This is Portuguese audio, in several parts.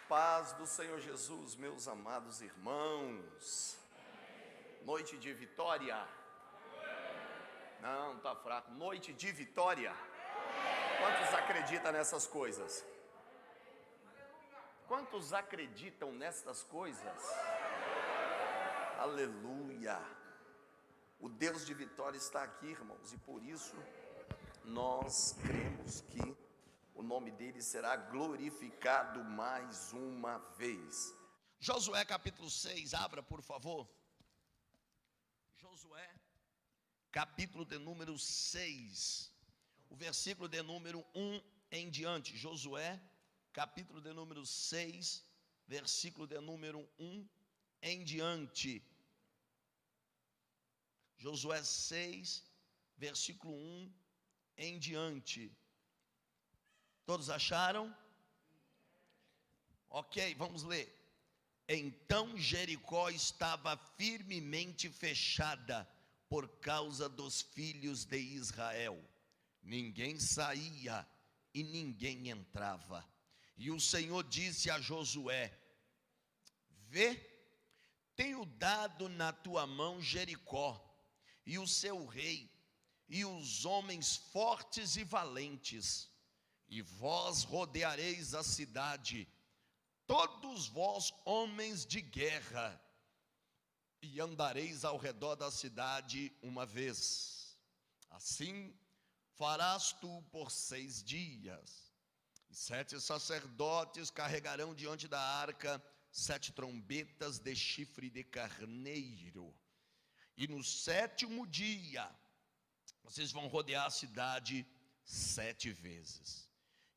Paz do Senhor Jesus, meus amados irmãos. Noite de vitória. Não, tá fraco. Noite de vitória. Quantos acreditam nessas coisas? Quantos acreditam nessas coisas? Aleluia. O Deus de vitória está aqui, irmãos, e por isso nós cremos que o nome dele será glorificado mais uma vez. Josué capítulo 6, abra por favor. Josué capítulo de número 6, o versículo de número 1 em diante. Josué capítulo de número 6, versículo de número 1 em diante. Josué 6, versículo 1 em diante. Todos acharam? Ok, vamos ler. Então Jericó estava firmemente fechada por causa dos filhos de Israel. Ninguém saía e ninguém entrava. E o Senhor disse a Josué: vê, tenho dado na tua mão Jericó, e o seu rei, e os homens fortes e valentes. E vós rodeareis a cidade, todos vós homens de guerra, e andareis ao redor da cidade uma vez. Assim farás tu por 6 dias. E 7 sacerdotes carregarão diante da arca 7 trombetas de chifre de carneiro. E no 7º dia, vocês vão rodear a cidade 7 vezes.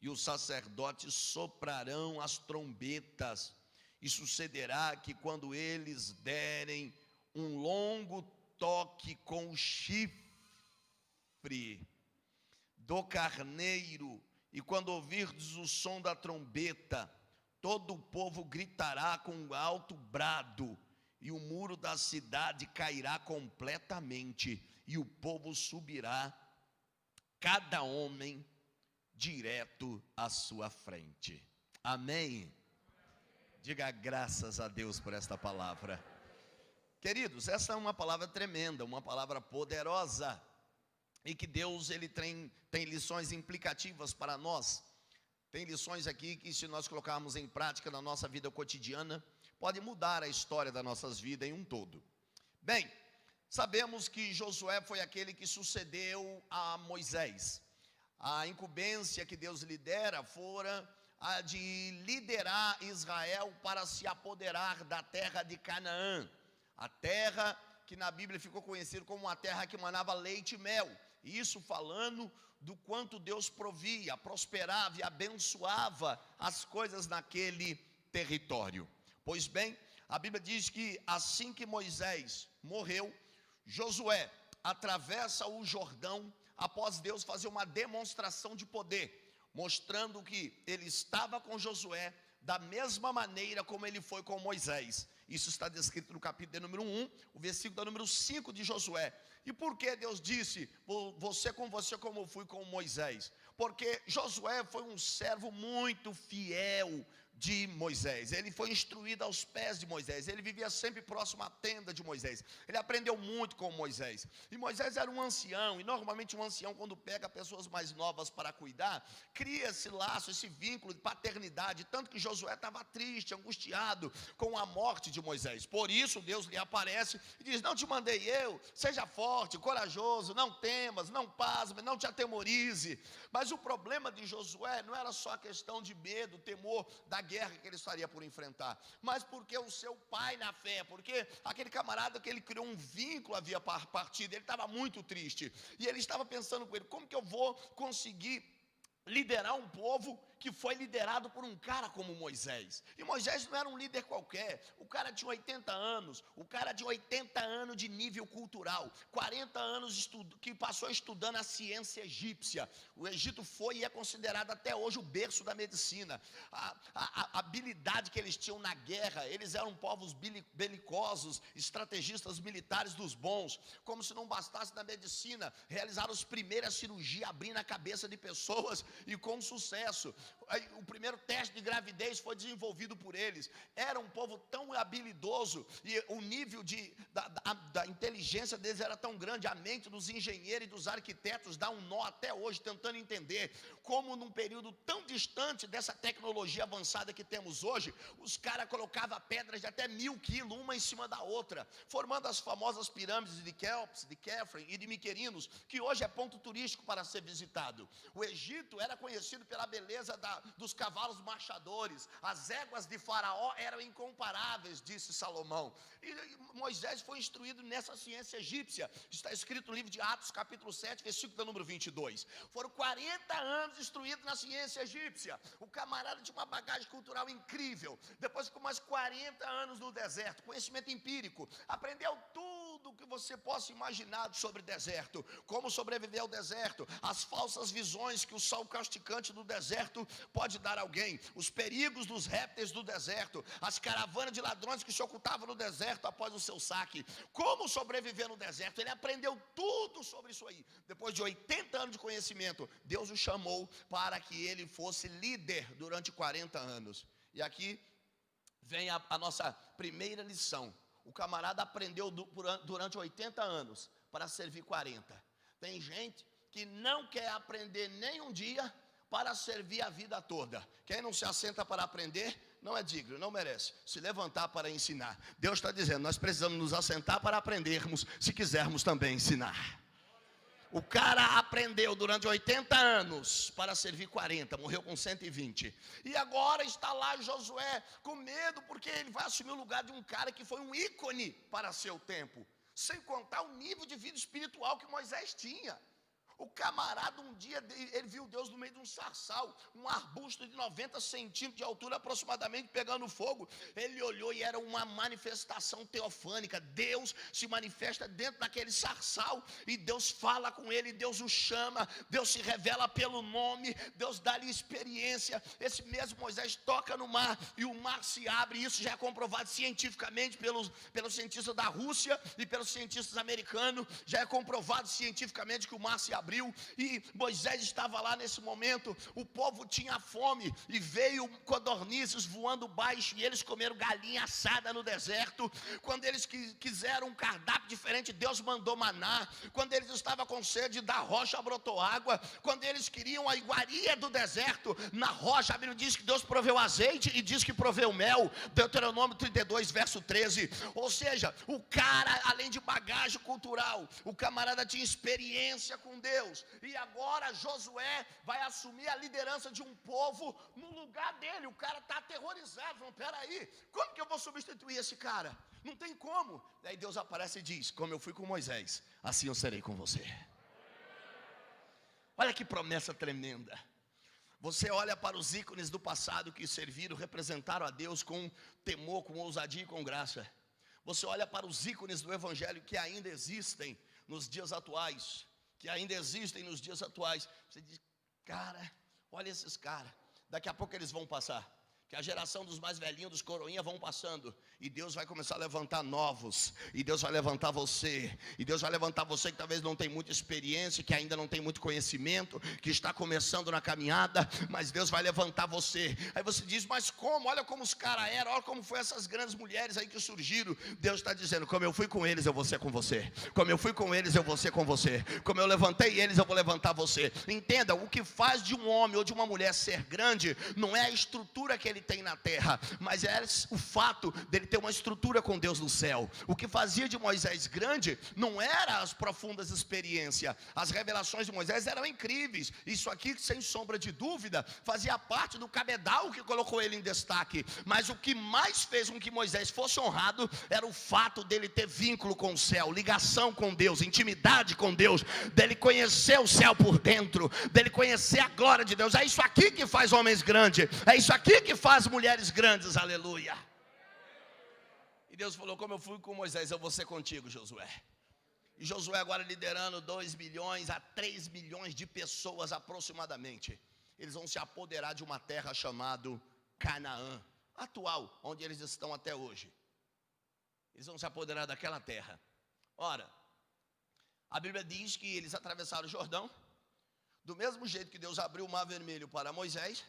E os sacerdotes soprarão as trombetas, e sucederá que quando eles derem um longo toque com o chifre do carneiro, e quando ouvirdes o som da trombeta, todo o povo gritará com um alto brado, e o muro da cidade cairá completamente, e o povo subirá, cada homem direto à sua frente. Amém? Diga graças a Deus por esta palavra. Queridos, essa é uma palavra tremenda, uma palavra poderosa, e que Deus ele tem lições implicativas para nós. Tem lições aqui que, se nós colocarmos em prática na nossa vida cotidiana, pode mudar a história das nossas vidas em um todo. Bem, sabemos que Josué foi aquele que sucedeu a Moisés. A incumbência que Deus lhe dera fora a de liderar Israel para se apoderar da terra de Canaã. A terra que na Bíblia ficou conhecida como uma terra que manava leite e mel. E isso falando do quanto Deus provia, prosperava e abençoava as coisas naquele território. Pois bem, a Bíblia diz que assim que Moisés morreu, Josué atravessa o Jordão, após Deus fazer uma demonstração de poder, mostrando que ele estava com Josué da mesma maneira como ele foi com Moisés. Isso está descrito no capítulo de número 1, o versículo número 5 de Josué. E por que Deus disse, você como eu fui com Moisés? Porque Josué foi um servo muito fiel de Moisés. Ele foi instruído aos pés de Moisés. Ele vivia sempre próximo à tenda de Moisés. Ele aprendeu muito com Moisés. E Moisés era um ancião. E normalmente um ancião, quando pega pessoas mais novas para cuidar, cria esse laço, esse vínculo de paternidade. Tanto que Josué estava triste, angustiado com a morte de Moisés. Por isso Deus lhe aparece e diz: não te mandei eu, seja forte, corajoso, não temas, não pasme, não te atemorize. Mas o problema de Josué não era só a questão de medo, temor da guerra que ele estaria por enfrentar, mas porque o seu pai na fé, porque aquele camarada que ele criou um vínculo havia partido, ele estava muito triste, e ele estava pensando com ele: como que eu vou conseguir liderar um povo que foi liderado por um cara como Moisés? E Moisés não era um líder qualquer. O cara tinha 80 anos, o cara tinha 80 anos de nível cultural, 40 anos que passou estudando a ciência egípcia. O Egito foi e é considerado até hoje o berço da medicina. A habilidade que eles tinham na guerra. Eles eram povos belicosos, estrategistas militares dos bons. Como se não bastasse na medicina, realizaram as primeiras cirurgias, abrindo a cabeça de pessoas e com sucesso. O primeiro teste de gravidez foi desenvolvido por eles. Era um povo tão habilidoso e o nível da inteligência deles era tão grande. A mente dos engenheiros e dos arquitetos dá um nó até hoje, tentando entender como num período tão distante dessa tecnologia avançada que temos hoje, os caras colocavam pedras de até 1000 quilos, uma em cima da outra, formando as famosas pirâmides de Quéops, de Quéfren e de Miquerinos, que hoje é ponto turístico para ser visitado. O Egito era conhecido pela beleza dos cavalos marchadores. As éguas de Faraó eram incomparáveis, disse Salomão. E Moisés foi instruído nessa ciência egípcia. Está escrito no livro de Atos, capítulo 7, versículo número 22. Foram 40 anos instruído na ciência egípcia. O camarada tinha uma bagagem cultural incrível. Depois ficou mais 40 anos no deserto, conhecimento empírico, aprendeu tudo que você possa imaginar sobre deserto, como sobreviver ao deserto, as falsas visões que o sol causticante do deserto pode dar a alguém, os perigos dos répteis do deserto, as caravanas de ladrões que se ocultavam no deserto após o seu saque, como sobreviver no deserto. Ele aprendeu tudo sobre isso aí. Depois de 80 anos de conhecimento, Deus o chamou para que ele fosse líder durante 40 anos. E aqui vem a nossa primeira lição. O camarada aprendeu durante 80 anos para servir 40. Tem gente que não quer aprender nem um dia para servir a vida toda. Quem não se assenta para aprender não é digno, não merece se levantar para ensinar. Deus está dizendo, nós precisamos nos assentar para aprendermos, se quisermos também ensinar. O cara aprendeu durante 80 anos para servir 40, morreu com 120. E agora está lá Josué com medo, porque ele vai assumir o lugar de um cara que foi um ícone para seu tempo. Sem contar o nível de vida espiritual que Moisés tinha. O camarada um dia, ele viu Deus no meio de um sarçal, um arbusto de 90 centímetros de altura aproximadamente, pegando fogo. Ele olhou e era uma manifestação teofânica. Deus se manifesta dentro daquele sarçal e Deus fala com ele, Deus o chama, Deus se revela pelo nome, Deus dá-lhe experiência. Esse mesmo Moisés toca no mar e o mar se abre. Isso já é comprovado cientificamente pelos cientistas da Rússia e pelos cientistas americanos. Já é comprovado cientificamente que o mar se abriu. E Moisés estava lá nesse momento. O povo tinha fome e veio codornizes voando baixo e eles comeram galinha assada no deserto. Quando eles quiseram um cardápio diferente, Deus mandou maná. Quando eles estavam com sede, da rocha brotou água. Quando eles queriam a iguaria do deserto, na rocha, a Bíblia diz que Deus proveu azeite e diz que proveu mel. Deuteronômio 32, verso 13. Ou seja, o cara, além de bagagem cultural, o camarada tinha experiência com Deus. E agora Josué vai assumir a liderança de um povo no lugar dele. O cara está aterrorizado, falando, peraí, como que eu vou substituir esse cara? Não tem como. Daí Deus aparece e diz, como eu fui com Moisés, assim eu serei com você. Olha que promessa tremenda. Você olha para os ícones do passado que serviram, representaram a Deus com temor, com ousadia e com graça. Você olha para os ícones do evangelho que ainda existem nos dias atuais. Você diz, cara, olha esses caras, daqui a pouco eles vão passar. Que a geração dos mais velhinhos, dos coroinhas vão passando. E Deus vai começar a levantar novos. E Deus vai levantar você. E Deus vai levantar você que talvez não tem muita experiência, que ainda não tem muito conhecimento, que está começando na caminhada. Mas Deus vai levantar você. Aí você diz, mas como? Olha como os caras eram. Olha como foi essas grandes mulheres aí que surgiram. Deus está dizendo, como eu fui com eles, eu vou ser com você. Como eu fui com eles, eu vou ser com você. Como eu levantei eles, eu vou levantar você. Entenda, o que faz de um homem ou de uma mulher ser grande, não é a estrutura que ele tem na terra, mas é o fato dele ter uma estrutura com Deus no céu. O que fazia de Moisés grande não era as profundas experiências. As revelações de Moisés eram incríveis. Isso aqui, sem sombra de dúvida, fazia parte do cabedal que colocou ele em destaque. Mas o que mais fez com que Moisés fosse honrado era o fato dele ter vínculo com o céu, ligação com Deus, intimidade com Deus, dele conhecer o céu por dentro, dele conhecer a glória de Deus. É isso aqui que faz homens grandes, é isso aqui que faz mulheres grandes, aleluia. E Deus falou, como eu fui com Moisés, eu vou ser contigo, Josué. E Josué agora liderando 2 milhões a 3 milhões de pessoas aproximadamente. Eles vão se apoderar de uma terra chamada Canaã. atual, onde eles estão até hoje. Eles vão se apoderar daquela terra. Ora, a Bíblia diz que eles atravessaram o Jordão, do mesmo jeito que Deus abriu o Mar Vermelho para Moisés,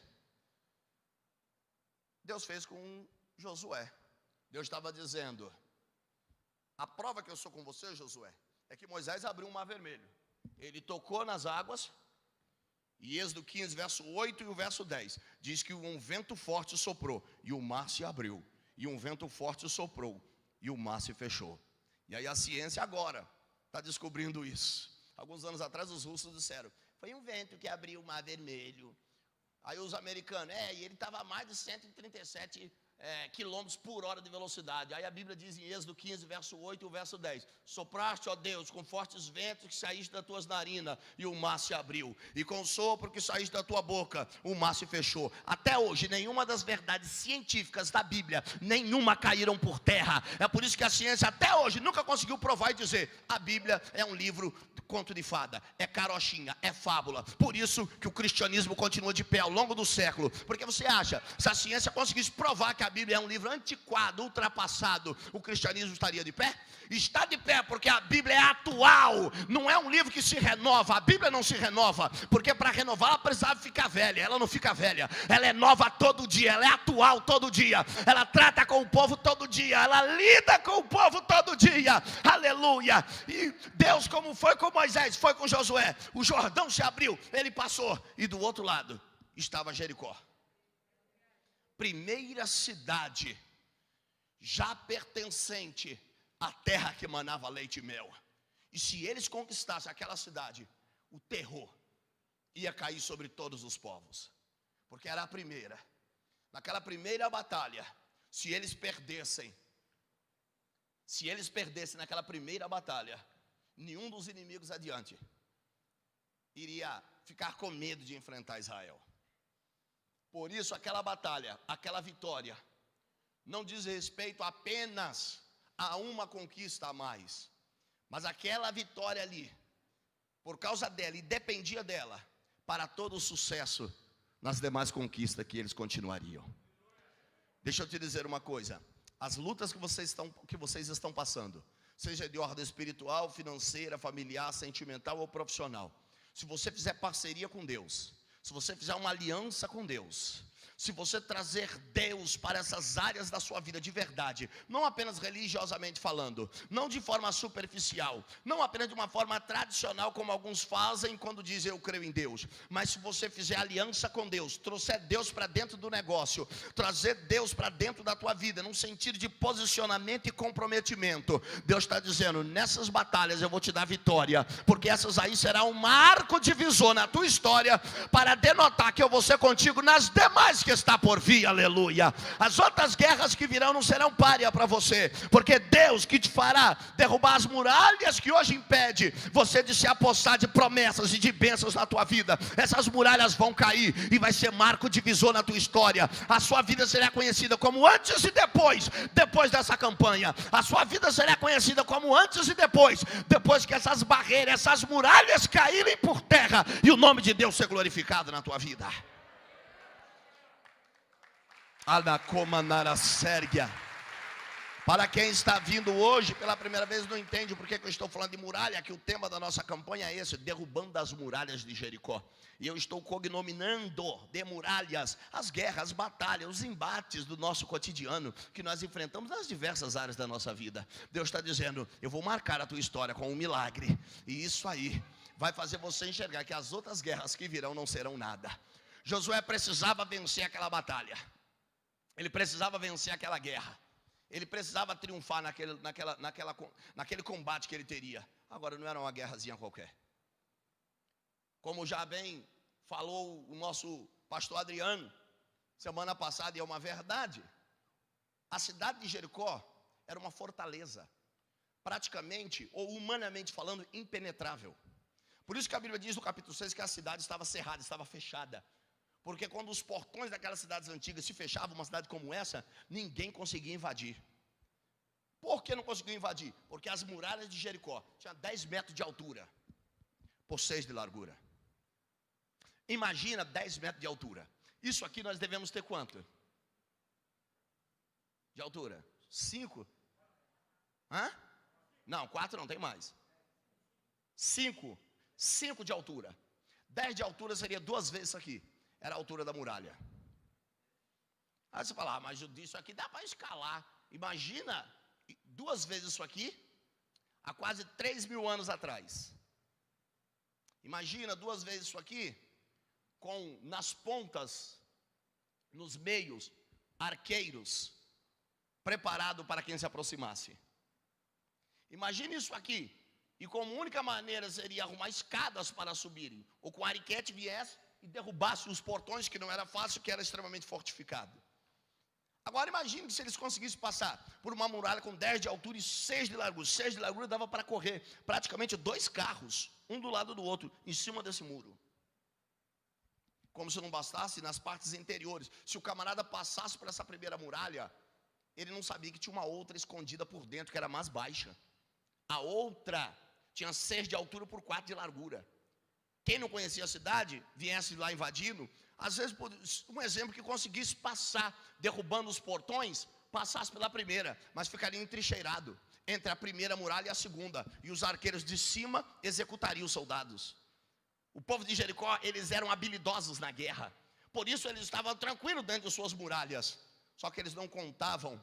Deus fez com Josué. Deus estava dizendo: a prova que eu sou com você, Josué, é que Moisés abriu o Mar Vermelho. Ele tocou nas águas, e Êxodo 15, verso 8 e o verso 10, diz que um vento forte soprou, e o mar se abriu. E um vento forte soprou, e o mar se fechou. E aí a ciência agora está descobrindo isso. Alguns anos atrás os russos disseram: foi um vento que abriu o Mar Vermelho. Aí os americanos: e ele estava a mais de 137 quilômetros por hora de velocidade. Aí a Bíblia diz em Êxodo 15, verso 8 e o verso 10: sopraste, ó Deus, com fortes ventos que saíste das tuas narinas, e o mar se abriu, e com o sopro que saíste da tua boca, o mar se fechou. Até hoje, nenhuma das verdades científicas da Bíblia, nenhuma caíram por terra. É por isso que a ciência até hoje nunca conseguiu provar e dizer: a Bíblia é um livro de conto de fada, é carochinha, é fábula. Por isso que o cristianismo continua de pé ao longo do século. Porque você acha, se a ciência conseguisse provar que a Bíblia é um livro antiquado, ultrapassado, o cristianismo estaria de pé? Está de pé porque a Bíblia é atual, não é um livro que se renova. A Bíblia não se renova, porque para renovar ela precisava ficar velha. Ela não fica velha, ela é nova todo dia, ela é atual todo dia, ela trata com o povo todo dia, ela lida com o povo todo dia, aleluia. E Deus, como foi com Moisés, foi com Josué, o Jordão se abriu, ele passou, e do outro lado estava Jericó, primeira cidade já pertencente à terra que manava leite e mel. E se eles conquistassem aquela cidade, o terror ia cair sobre todos os povos, porque era a primeira. Naquela primeira batalha, se eles perdessem naquela primeira batalha, nenhum dos inimigos adiante iria ficar com medo de enfrentar Israel. Por isso aquela batalha, aquela vitória, não diz respeito apenas a uma conquista a mais, mas aquela vitória ali, por causa dela, e dependia dela, para todo o sucesso nas demais conquistas que eles continuariam. Deixa eu te dizer uma coisa: as lutas que vocês estão passando, seja de ordem espiritual, financeira, familiar, sentimental ou profissional, se você fizer parceria com Deus, se você fizer uma aliança com Deus, se você trazer Deus para essas áreas da sua vida de verdade, não apenas religiosamente falando, não de forma superficial, não apenas de uma forma tradicional como alguns fazem quando dizem eu creio em Deus, mas se você fizer aliança com Deus, trouxer Deus para dentro do negócio, trazer Deus para dentro da tua vida, num sentido de posicionamento e comprometimento, Deus está dizendo: nessas batalhas eu vou te dar vitória, porque essas aí serão um marco divisor na tua história, para denotar que eu vou ser contigo nas demais que está por vir, aleluia. As outras guerras que virão não serão párea para você, porque Deus que te fará derrubar as muralhas que hoje impede você de se apossar de promessas e de bênçãos na tua vida. Essas muralhas vão cair e vai ser marco divisor na tua história. A sua vida será conhecida como antes e depois dessa campanha. A sua vida será conhecida como antes e depois que essas barreiras, essas muralhas caírem por terra e o nome de Deus ser glorificado na tua vida. Para quem está vindo hoje pela primeira vez, não entende por que eu estou falando de muralha, que o tema da nossa campanha é esse: derrubando as muralhas de Jericó. E eu estou cognominando de muralhas as guerras, as batalhas, os embates do nosso cotidiano que nós enfrentamos nas diversas áreas da nossa vida. Deus está dizendo: eu vou marcar a tua história com um milagre, e isso aí vai fazer você enxergar que as outras guerras que virão não serão nada. Josué precisava vencer aquela batalha, ele precisava vencer aquela guerra, ele precisava triunfar naquele combate que ele teria. Agora não era uma guerrazinha qualquer. Como já bem falou o nosso pastor Adriano semana passada, e é uma verdade, a cidade de Jericó era uma fortaleza, praticamente, ou humanamente falando, impenetrável. Por isso que a Bíblia diz no capítulo 6 que a cidade estava cerrada, estava fechada. Porque quando os portões daquelas cidades antigas se fechavam, uma cidade como essa, ninguém conseguia invadir. Por que não conseguiu invadir? Porque as muralhas de Jericó tinham 10 metros de altura por 6 de largura. Imagina 10 metros de altura. Isso aqui nós devemos ter quanto? altura? 5? Hã? Não, 4 não, tem mais. 5. 5 de altura. 10 de altura seria 2 vezes isso aqui. Era a altura da muralha. Aí você fala, mas isso aqui dá para escalar. Imagina 2 vezes isso aqui, há quase 3.000 anos atrás. Imagina 2 vezes isso aqui, com nas pontas, nos meios, arqueiros, preparado para quem se aproximasse. Imagine isso aqui, e como única maneira seria arrumar escadas para subirem, ou com ariquete viesse e derrubasse os portões, que não era fácil, que era extremamente fortificado. Agora imagine que se eles conseguissem passar por uma muralha com 10 de altura e 6 de largura. 6 de largura dava para correr praticamente 2 carros, um do lado do outro, em cima desse muro. Como se não bastasse, nas partes interiores, se o camarada passasse por essa primeira muralha, ele não sabia que tinha uma outra escondida por dentro, que era mais baixa. A outra tinha 6 de altura por 4 de largura. Quem não conhecia a cidade, viesse lá invadindo, às vezes, um exemplo que conseguisse passar, derrubando os portões, passasse pela primeira, mas ficaria entrincheirado entre a primeira muralha e a segunda, e os arqueiros de cima executariam os soldados. O povo de Jericó, eles eram habilidosos na guerra, por isso eles estavam tranquilos dentro de suas muralhas, só que eles não contavam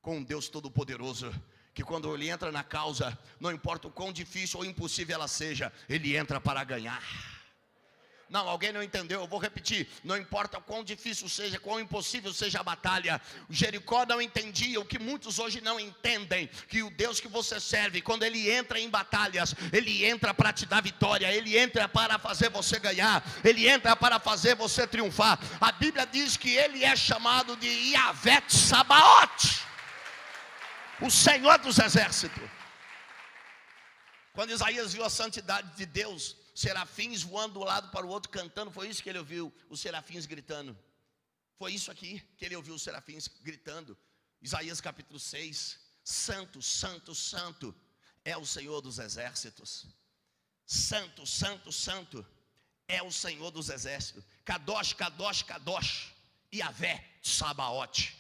com um Deus Todo-Poderoso, que quando ele entra na causa, não importa o quão difícil ou impossível ela seja, ele entra para ganhar. Não, alguém não entendeu, eu vou repetir. Não importa quão difícil seja, quão impossível seja a batalha. Jericó não entendia o que muitos hoje não entendem, que o Deus que você serve, quando Ele entra em batalhas, Ele entra para te dar vitória, Ele entra para fazer você ganhar, Ele entra para fazer você triunfar. A Bíblia diz que Ele é chamado de Yahvé Tsabaoth, o Senhor dos exércitos. Quando Isaías viu a santidade de Deus, serafins voando de um lado para o outro, cantando, foi isso que ele ouviu, os serafins gritando. Foi isso aqui que ele ouviu, os serafins gritando. Isaías capítulo 6, santo, santo, santo, é o Senhor dos exércitos. Santo, santo, santo, é o Senhor dos exércitos. Kadosh, Kadosh, Kadosh, Yahvé Tsabaoth,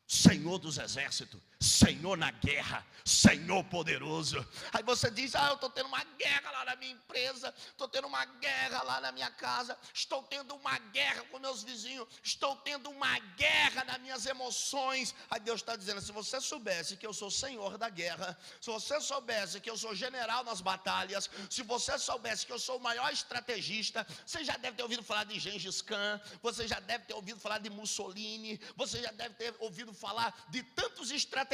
Senhor dos exércitos, Senhor na guerra, Senhor poderoso. Aí você diz, eu estou tendo uma guerra lá na minha empresa, estou tendo uma guerra lá na minha casa, estou tendo uma guerra com meus vizinhos, estou tendo uma guerra nas minhas emoções. Aí Deus está dizendo, se você soubesse que eu sou Senhor da guerra, se você soubesse que eu sou general nas batalhas, se você soubesse que eu sou o maior estrategista, você já deve ter ouvido falar de Gengis Khan, você já deve ter ouvido falar de Mussolini, você já deve ter ouvido falar de tantos estrategistas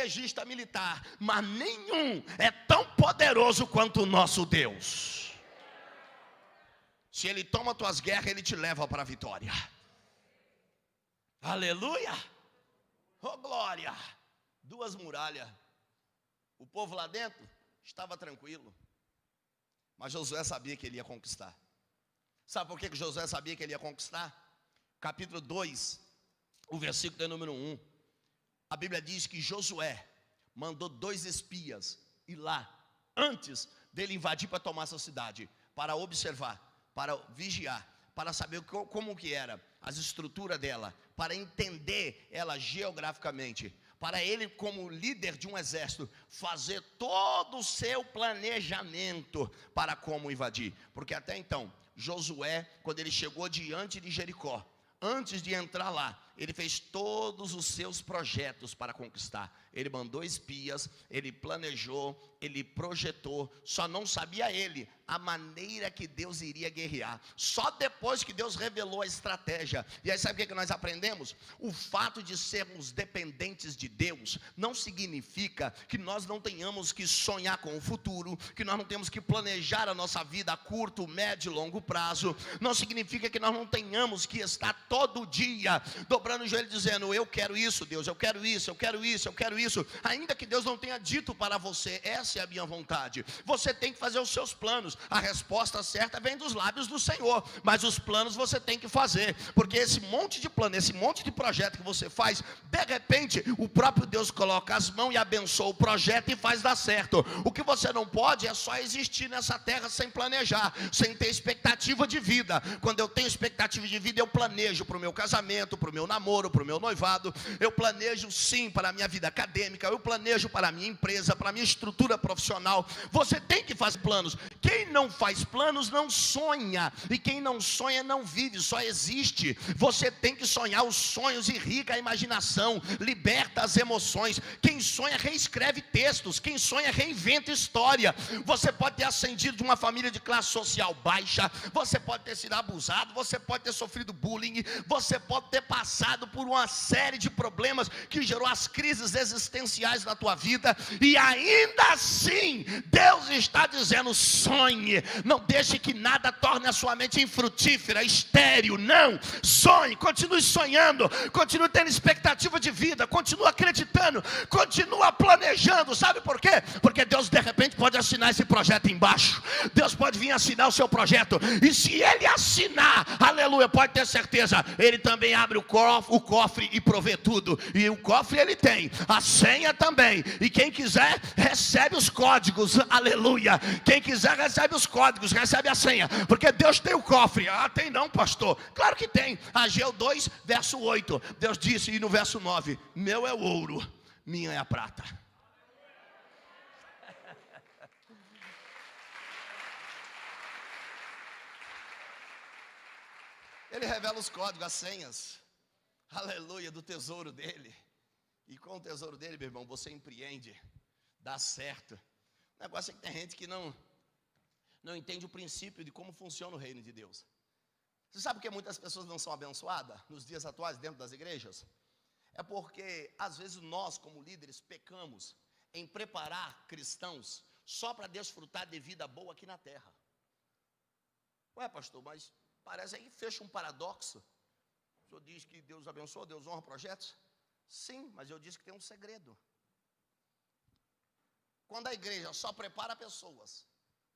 militar, mas nenhum é tão poderoso quanto o nosso Deus. Se Ele toma tuas guerras, Ele te leva para a vitória. Aleluia, oh glória. 2 muralhas, o povo lá dentro estava tranquilo, mas Josué sabia que ele ia conquistar. Sabe por que Josué sabia que ele ia conquistar? Capítulo 2, o versículo de número 1, a Bíblia diz que Josué mandou 2 espias ir lá, antes dele invadir para tomar essa cidade, para observar, para vigiar, para saber como que era, as estruturas dela, para entender ela geograficamente, para ele como líder de um exército, fazer todo o seu planejamento para como invadir, porque até então, Josué, quando ele chegou diante de Jericó, antes de entrar lá, ele fez todos os seus projetos para conquistar. Ele mandou espias, ele planejou, ele projetou, só não sabia ele a maneira que Deus iria guerrear. Só depois que Deus revelou a estratégia. E aí sabe o que nós aprendemos? O fato de sermos dependentes de Deus não significa que nós não tenhamos que sonhar com o futuro, que nós não temos que planejar a nossa vida a curto, médio e longo prazo. Não significa que nós não tenhamos que estar todo dia dobrando o joelho dizendo, eu quero isso, Deus, eu quero isso, eu quero isso, eu quero isso. Ainda que Deus não tenha dito para você, essa é a minha vontade. Você tem que fazer os seus planos. A resposta certa vem dos lábios do Senhor, mas os planos você tem que fazer, porque esse monte de plano, esse monte de projeto que você faz, de repente o próprio Deus coloca as mãos e abençoa o projeto e faz dar certo. O que você não pode é só existir nessa terra sem planejar, sem ter expectativa de vida. Quando eu tenho expectativa de vida, eu planejo para o meu casamento, para o meu namoro, para o meu noivado. Eu planejo sim para a minha vida acadêmica, eu planejo para a minha empresa, para a minha estrutura profissional. Você tem que fazer planos. Quem não faz planos não sonha, e quem não sonha não vive, só existe. Você tem que sonhar os sonhos, irriga a imaginação, liberta as emoções. Quem sonha reescreve textos, quem sonha reinventa história. Você pode ter ascendido de uma família de classe social baixa, você pode ter sido abusado, você pode ter sofrido bullying, você pode ter passado por uma série de problemas que gerou as crises existenciais na tua vida, e ainda assim Deus está dizendo: sonhe, não deixe que nada torne a sua mente infrutífera, estéril. Não, sonhe, continue sonhando, continue tendo expectativa de vida, continue acreditando, continue planejando. Sabe por quê? Porque Deus de repente pode assinar esse projeto embaixo. Deus pode vir assinar o seu projeto, e se Ele assinar, aleluia, pode ter certeza, Ele também abre o cofre e provê tudo. E o cofre Ele tem, a senha também, e quem quiser recebe os códigos, aleluia. Quem quiser recebe os códigos, recebe a senha, porque Deus tem o cofre. Ah, tem não, pastor? Claro que tem. Ageu 2, verso 8, Deus disse, e no verso 9: meu é o ouro, minha é a prata. Ele revela os códigos, as senhas, aleluia, do tesouro dele. E com o tesouro dele, meu irmão, você empreende, dá certo. O negócio é que tem gente que não entende o princípio de como funciona o reino de Deus. Você sabe por que muitas pessoas não são abençoadas nos dias atuais dentro das igrejas? É porque às vezes nós, como líderes, pecamos em preparar cristãos só para desfrutar de vida boa aqui na terra. Ué, pastor, mas parece aí que fecha um paradoxo. O senhor diz que Deus abençoa, Deus honra projetos? Sim, mas eu disse que tem um segredo. Quando a igreja só prepara pessoas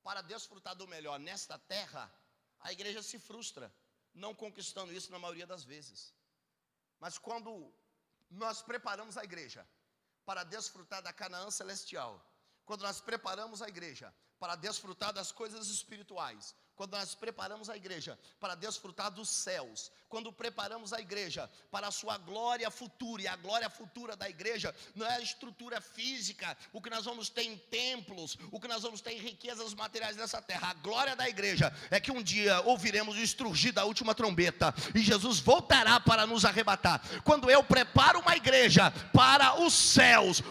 para desfrutar do melhor nesta terra, a igreja se frustra, não conquistando isso na maioria das vezes. Mas quando nós preparamos a igreja para desfrutar da Canaã celestial, quando nós preparamos a igreja para desfrutar das coisas espirituais, quando nós preparamos a igreja para desfrutar dos céus, quando preparamos a igreja para a sua glória futura, e a glória futura da igreja não é a estrutura física, o que nós vamos ter em templos, o que nós vamos ter em riquezas materiais nessa terra. A glória da igreja é que um dia ouviremos o estrugir da última trombeta, e Jesus voltará para nos arrebatar. Quando eu preparo uma igreja para os céus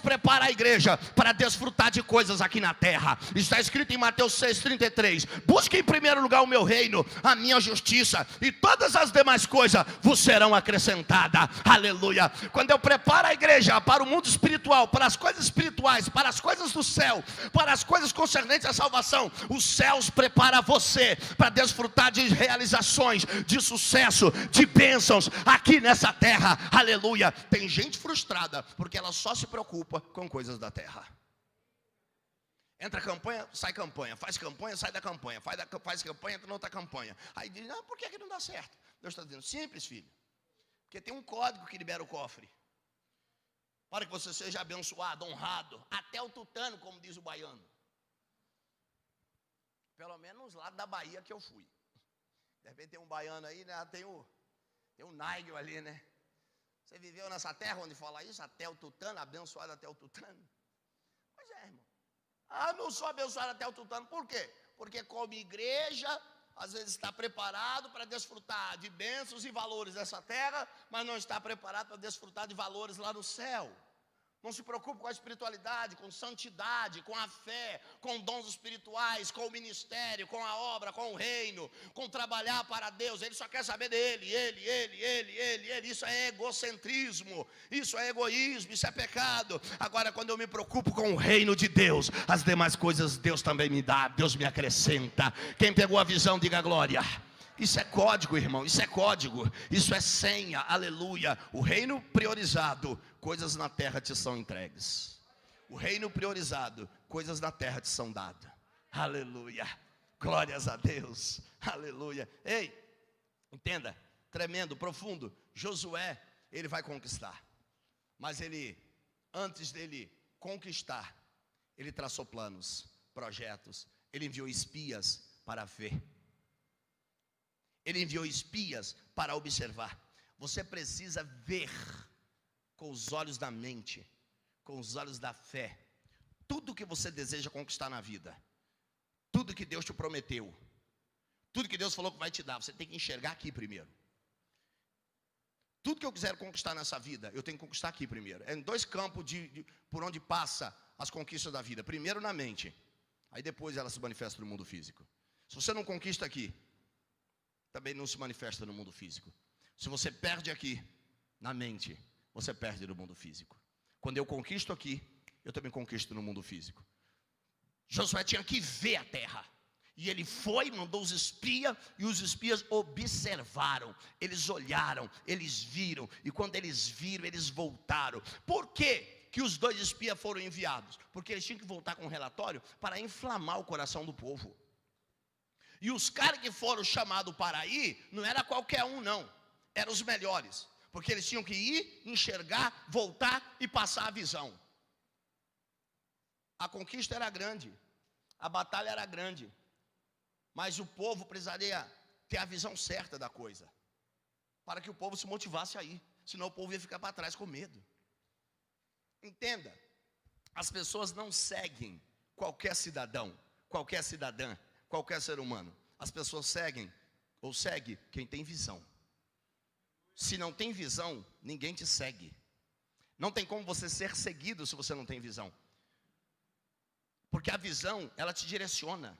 preparam a igreja para desfrutar de coisas aqui na terra. Está escrito em Mateus 6,33: busque em primeiro lugar o meu reino, a minha justiça, e todas as demais coisas vos serão acrescentadas. Aleluia. Quando eu preparo a igreja para o mundo espiritual, para as coisas espirituais, para as coisas do céu, para as coisas concernentes à salvação, os céus preparam você para desfrutar de realizações, de sucesso, de bênçãos aqui nessa terra. Aleluia. Tem gente frustrada porque ela só se preocupa com coisas da terra. Entra campanha, sai campanha, sai da campanha, faz campanha, entra na outra campanha. Aí diz: por que não dá certo? Deus está dizendo: simples, filho, porque tem um código que libera o cofre, para que você seja abençoado, honrado, até o tutano, como diz o baiano. Pelo menos lá da Bahia que eu fui. De repente tem um baiano aí, né? Tem o Nigel ali, né? Você viveu nessa terra onde fala isso, até o tutano, abençoado até o tutano? Pois é, irmão. Não sou abençoado até o tutano. Por quê? Porque como igreja, às vezes está preparado para desfrutar de bênçãos e valores dessa terra, mas não está preparado para desfrutar de valores lá no céu. Não se preocupe com a espiritualidade, com santidade, com a fé, com dons espirituais, com o ministério, com a obra, com o reino, com trabalhar para Deus. Ele só quer saber dele, ele. Isso é egocentrismo, isso é egoísmo, isso é pecado. Agora, quando eu me preocupo com o reino de Deus, as demais coisas Deus também me dá, Deus me acrescenta. Quem pegou a visão, diga glória. Isso é código, irmão, isso é código, isso é senha, aleluia. O reino priorizado, coisas na terra te são entregues. O reino priorizado, coisas na terra te são dadas. Aleluia. Glórias a Deus. Aleluia. Ei, entenda, tremendo, profundo. Josué, ele vai conquistar. Mas ele, antes dele conquistar, ele traçou planos, projetos. Ele enviou espias para ver. Ele enviou espias para observar. Você precisa ver com os olhos da mente, com os olhos da fé, tudo que você deseja conquistar na vida. Tudo que Deus te prometeu, tudo que Deus falou que vai te dar, você tem que enxergar aqui primeiro. Tudo que eu quiser conquistar nessa vida, eu tenho que conquistar aqui primeiro. É em dois campos por onde passa as conquistas da vida. Primeiro na mente, aí depois ela se manifesta no mundo físico. Se você não conquista aqui, também não se manifesta no mundo físico. Se você perde aqui, na mente, você perde no mundo físico. Quando eu conquisto aqui, eu também conquisto no mundo físico. Josué tinha que ver a terra. E ele foi, mandou os espias, e os espias observaram. Eles olharam, eles viram. E quando eles viram, eles voltaram. Por quê que os dois espias foram enviados? Porque eles tinham que voltar com um relatório para inflamar o coração do povo. E os caras que foram chamados para ir, não era qualquer um não. Eram os melhores. Porque eles tinham que ir, enxergar, voltar e passar a visão. A conquista era grande, a batalha era grande, mas o povo precisaria ter a visão certa da coisa, para que o povo se motivasse a ir, senão o povo ia ficar para trás com medo. Entenda, as pessoas não seguem qualquer cidadão, qualquer cidadã, qualquer ser humano. As pessoas seguem quem tem visão. Se não tem visão, ninguém te segue. Não tem como você ser seguido se você não tem visão. Porque a visão, ela te direciona.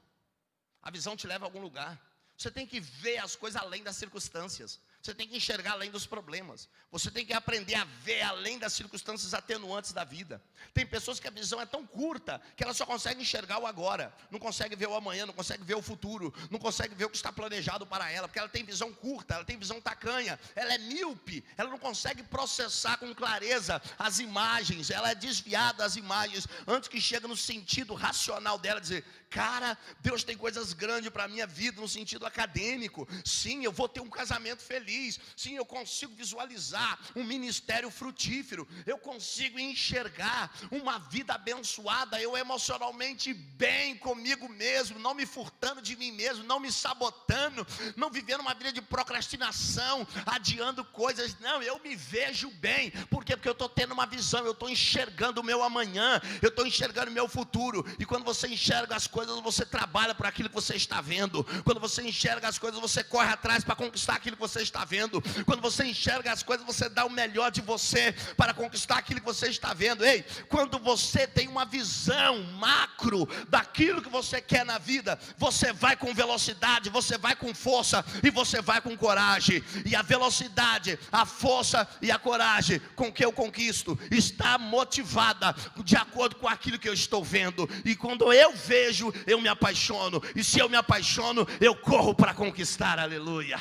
A visão te leva a algum lugar. Você tem que ver as coisas além das circunstâncias. Você tem que enxergar além dos problemas. Você tem que aprender a ver além das circunstâncias atenuantes da vida. Tem pessoas que a visão é tão curta que ela só consegue enxergar o agora. Não consegue ver o amanhã, não consegue ver o futuro. Não consegue ver o que está planejado para ela. Porque ela tem visão curta, ela tem visão tacanha. Ela é míope, ela não consegue processar com clareza as imagens. Ela é desviada das imagens antes que chegue no sentido racional dela. Dizer, cara, Deus tem coisas grandes para a minha vida no sentido acadêmico. Sim, eu vou ter um casamento feliz. Sim, eu consigo visualizar um ministério frutífero. Eu consigo enxergar uma vida abençoada. Eu emocionalmente bem comigo mesmo, não me furtando de mim mesmo, não me sabotando, não vivendo uma vida de procrastinação, adiando coisas. Não, eu me vejo bem. Por quê? Porque eu estou tendo uma visão, eu estou enxergando o meu amanhã, eu estou enxergando o meu futuro. E quando você enxerga as coisas, você trabalha para aquilo que você está vendo. Quando você enxerga as coisas, você corre atrás para conquistar aquilo que você está vendo. Quando você enxerga as coisas, você dá o melhor de você para conquistar aquilo que você está vendo. Ei, quando você tem uma visão macro daquilo que você quer na vida, você vai com velocidade, você vai com força e você vai com coragem. E a velocidade, a força e a coragem com que eu conquisto está motivada de acordo com aquilo que eu estou vendo. E quando eu vejo, eu me apaixono. E se eu me apaixono, eu corro para conquistar. Aleluia.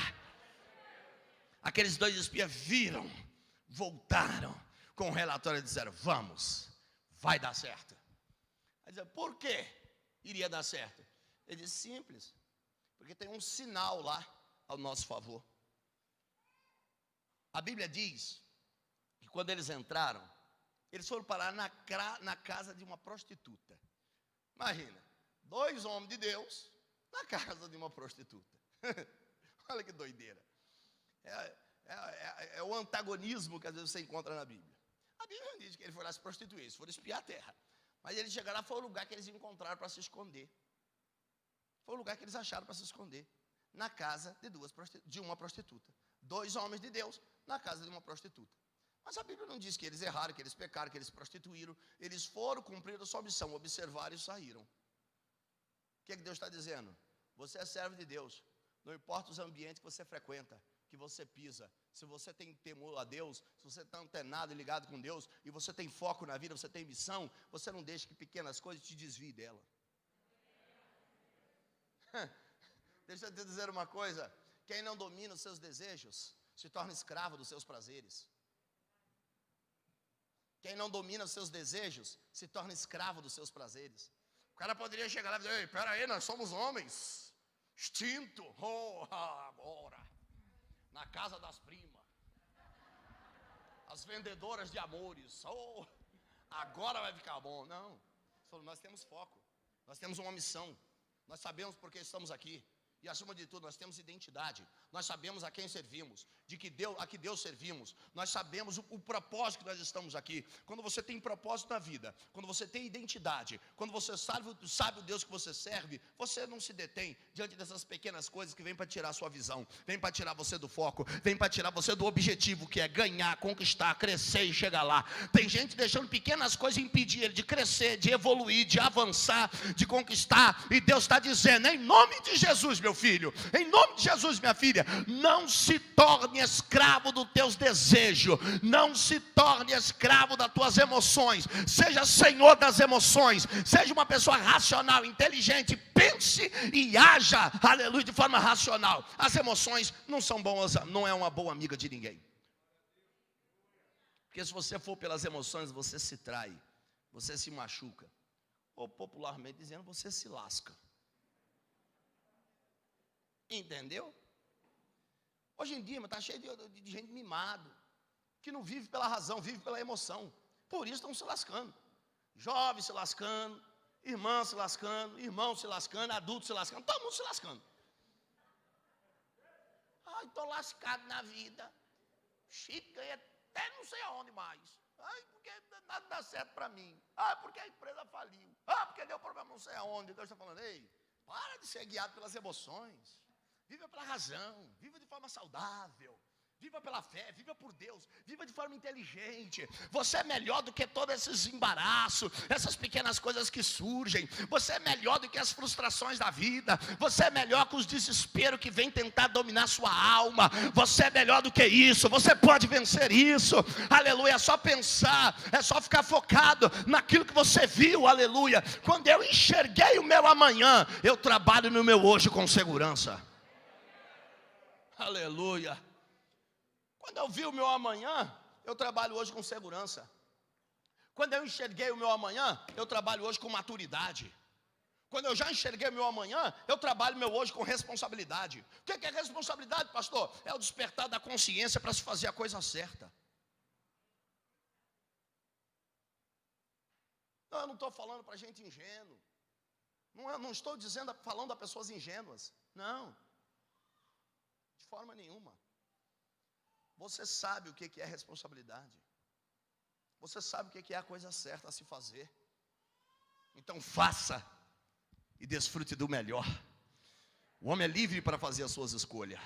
Aqueles dois espias viram, voltaram com o relatório e disseram, vamos, vai dar certo. Aí disseram, por que iria dar certo? Ele disse, simples, porque tem um sinal lá ao nosso favor. A Bíblia diz que quando eles entraram, eles foram parar na casa de uma prostituta. Imagina, dois homens de Deus na casa de uma prostituta. Olha que doideira. É o antagonismo que às vezes você encontra na Bíblia. A Bíblia não diz que ele foi lá se prostituir, eles foram espiar a terra. Mas eles chegaram lá, foi o lugar que eles encontraram para se esconder. Foi o lugar que eles acharam para se esconder. Na casa de uma prostituta. Dois homens de Deus na casa de uma prostituta. Mas a Bíblia não diz que eles erraram, que eles pecaram, que eles se prostituíram. Eles foram cumprir a sua missão, observaram e saíram. O que é que Deus está dizendo? Você é servo de Deus. Não importa os ambientes que você frequenta, que você pisa. Se você tem temor a Deus, se você está antenado e ligado com Deus, e você tem foco na vida, você tem missão, você não deixa que pequenas coisas te desviem dela. Deixa eu te dizer uma coisa, quem não domina os seus desejos, se torna escravo dos seus prazeres. Quem não domina os seus desejos, se torna escravo dos seus prazeres. cara poderia chegar lá e dizer: ei, peraí, nós somos homens. Extinto. Oh, agora. Na casa das primas. As vendedoras de amores. Oh, agora vai ficar bom. Não. Nós temos foco. Nós temos uma missão. Nós sabemos por que estamos aqui. E acima de tudo, nós temos identidade. Nós sabemos a quem servimos, a que Deus servimos. Nós sabemos o propósito que nós estamos aqui. Quando você tem propósito na vida, quando você tem identidade, quando você sabe o Deus que você serve, você não se detém diante dessas pequenas coisas que vêm para tirar a sua visão, vêm para tirar você do foco, vêm para tirar você do objetivo, que é ganhar, conquistar, crescer e chegar lá. Tem gente deixando pequenas coisas impedir ele de crescer, de evoluir, de avançar, de conquistar. E Deus está dizendo: em nome de Jesus, meu filho, em nome de Jesus, minha filha, não se torne escravo dos teus desejos, não se torne escravo das tuas emoções, seja senhor das emoções, seja uma pessoa racional, inteligente, pense e haja, aleluia, de forma racional. As emoções não são boas, não é uma boa amiga de ninguém, porque se você for pelas emoções, você se trai, você se machuca, ou popularmente dizendo, você se lasca. Entendeu? Hoje em dia está cheio de gente mimado, que não vive pela razão, vive pela emoção. Por isso estão se lascando. Jovens se lascando, irmãs se lascando, irmãos se lascando, adultos se lascando, todo mundo se lascando. Ai, estou lascado na vida. Chico ganha até não sei aonde mais. Ai, porque nada dá certo para mim. Ai, porque a empresa faliu. Ah, porque deu problema não sei aonde. Deus está falando: ei, para de ser guiado pelas emoções. Viva pela razão, viva de forma saudável, viva pela fé, viva por Deus, viva de forma inteligente. Você é melhor do que todos esses embaraços, essas pequenas coisas que surgem. Você é melhor do que as frustrações da vida. Você é melhor que os desesperos que vêm tentar dominar sua alma. Você é melhor do que isso, você pode vencer isso. Aleluia, é só pensar, é só ficar focado naquilo que você viu. Aleluia, quando eu enxerguei o meu amanhã, eu trabalho no meu hoje com segurança. Aleluia. Quando eu vi o meu amanhã, eu trabalho hoje com segurança. Quando eu enxerguei o meu amanhã, eu trabalho hoje com maturidade. Quando eu já enxerguei o meu amanhã, eu trabalho meu hoje com responsabilidade. O que é responsabilidade, pastor? É o despertar da consciência para se fazer a coisa certa. Não, eu não estou falando para gente ingênuo. Não estou falando a pessoas ingênuas. Não. De forma nenhuma. Você sabe o que é responsabilidade. Você sabe o que é a coisa certa a se fazer. Então faça e desfrute do melhor. O homem é livre para fazer as suas escolhas,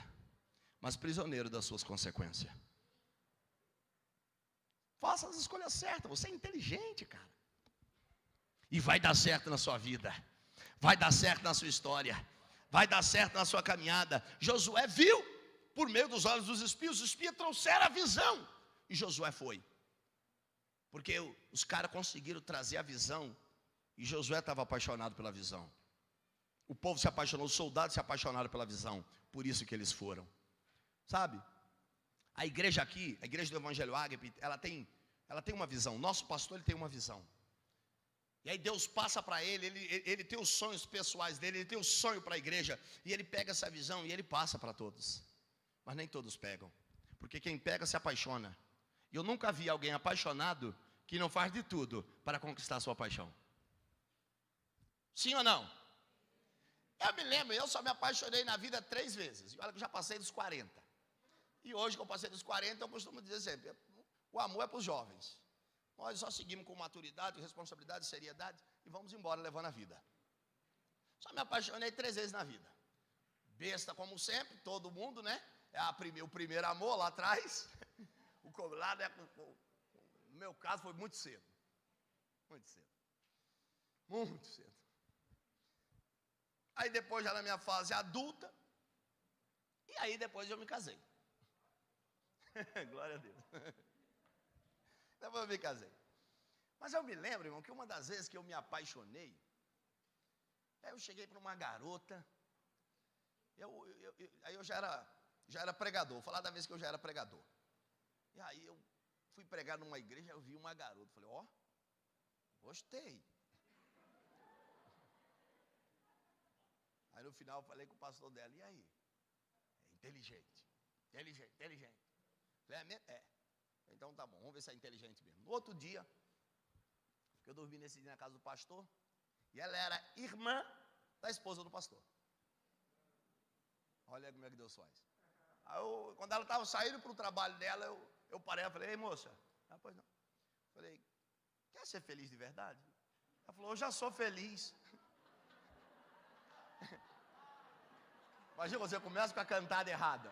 mas prisioneiro das suas consequências. Faça as escolhas certas. Você é inteligente, cara. E vai dar certo na sua vida. Vai dar certo na sua história. Vai dar certo na sua caminhada. Josué viu, por meio dos olhos dos espias, os espias trouxeram a visão. E Josué foi. Porque os caras conseguiram trazer a visão. E Josué estava apaixonado pela visão. O povo se apaixonou, os soldados se apaixonaram pela visão. Por isso que eles foram. Sabe? A igreja aqui, a igreja do Evangelho Ágape, ela tem uma visão. Nosso pastor, ele tem uma visão. E aí Deus passa para ele tem os sonhos pessoais dele, ele tem o sonho para a igreja, e ele pega essa visão e ele passa para todos. Mas nem todos pegam, porque quem pega se apaixona. E eu nunca vi alguém apaixonado que não faz de tudo para conquistar a sua paixão. Sim ou não? Eu me lembro, eu só me apaixonei na vida 3 vezes. E olha que eu já passei dos 40. E hoje que eu passei dos 40, eu costumo dizer sempre, o amor é para os jovens. Nós só seguimos com maturidade, responsabilidade, seriedade e vamos embora levando a vida. Só me apaixonei 3 vezes na vida. Besta como sempre, todo mundo, né? O primeiro amor lá atrás. No meu caso foi muito cedo. Muito cedo. Muito cedo. Aí depois já na minha fase adulta. E aí depois eu me casei. Glória a Deus. Depois eu me casei. Mas eu me lembro, irmão, que uma das vezes que eu me apaixonei, eu cheguei para uma garota, aí eu já era pregador, vou falar da vez que eu já era pregador. E aí eu fui pregar numa igreja, eu vi uma garota, falei, ó, gostei. Aí no final eu falei com o pastor dela, e aí? É inteligente. Falei, é. Então tá bom, vamos ver se é inteligente mesmo. No outro dia, eu dormi nesse dia na casa do pastor, e ela era irmã da esposa do pastor. Olha como é que Deus faz. Aí quando ela estava saindo para o trabalho dela, eu parei e falei, ei moça, pois não. Falei, quer ser feliz de verdade? Ela falou, eu já sou feliz. Imagina, você começa com a cantada errada.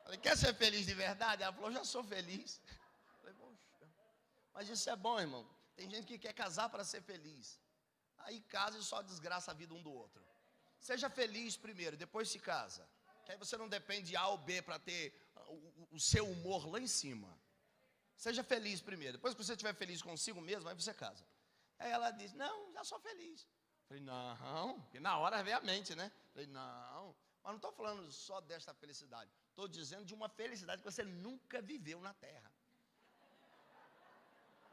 Falei, quer ser feliz de verdade? Ela falou, eu já sou feliz. Falei, poxa, mas isso é bom, irmão. Tem gente que quer casar para ser feliz. Aí casa e só desgraça a vida um do outro. Seja feliz primeiro, depois se casa. Que aí você não depende de A ou B para ter o seu humor lá em cima. Seja feliz primeiro. Depois que você estiver feliz consigo mesmo, aí você casa. Aí ela disse, não, já sou feliz. Falei, não, porque na hora vem a mente, né? Falei, não, mas não estou falando só desta felicidade. Estou dizendo de uma felicidade que você nunca viveu na terra.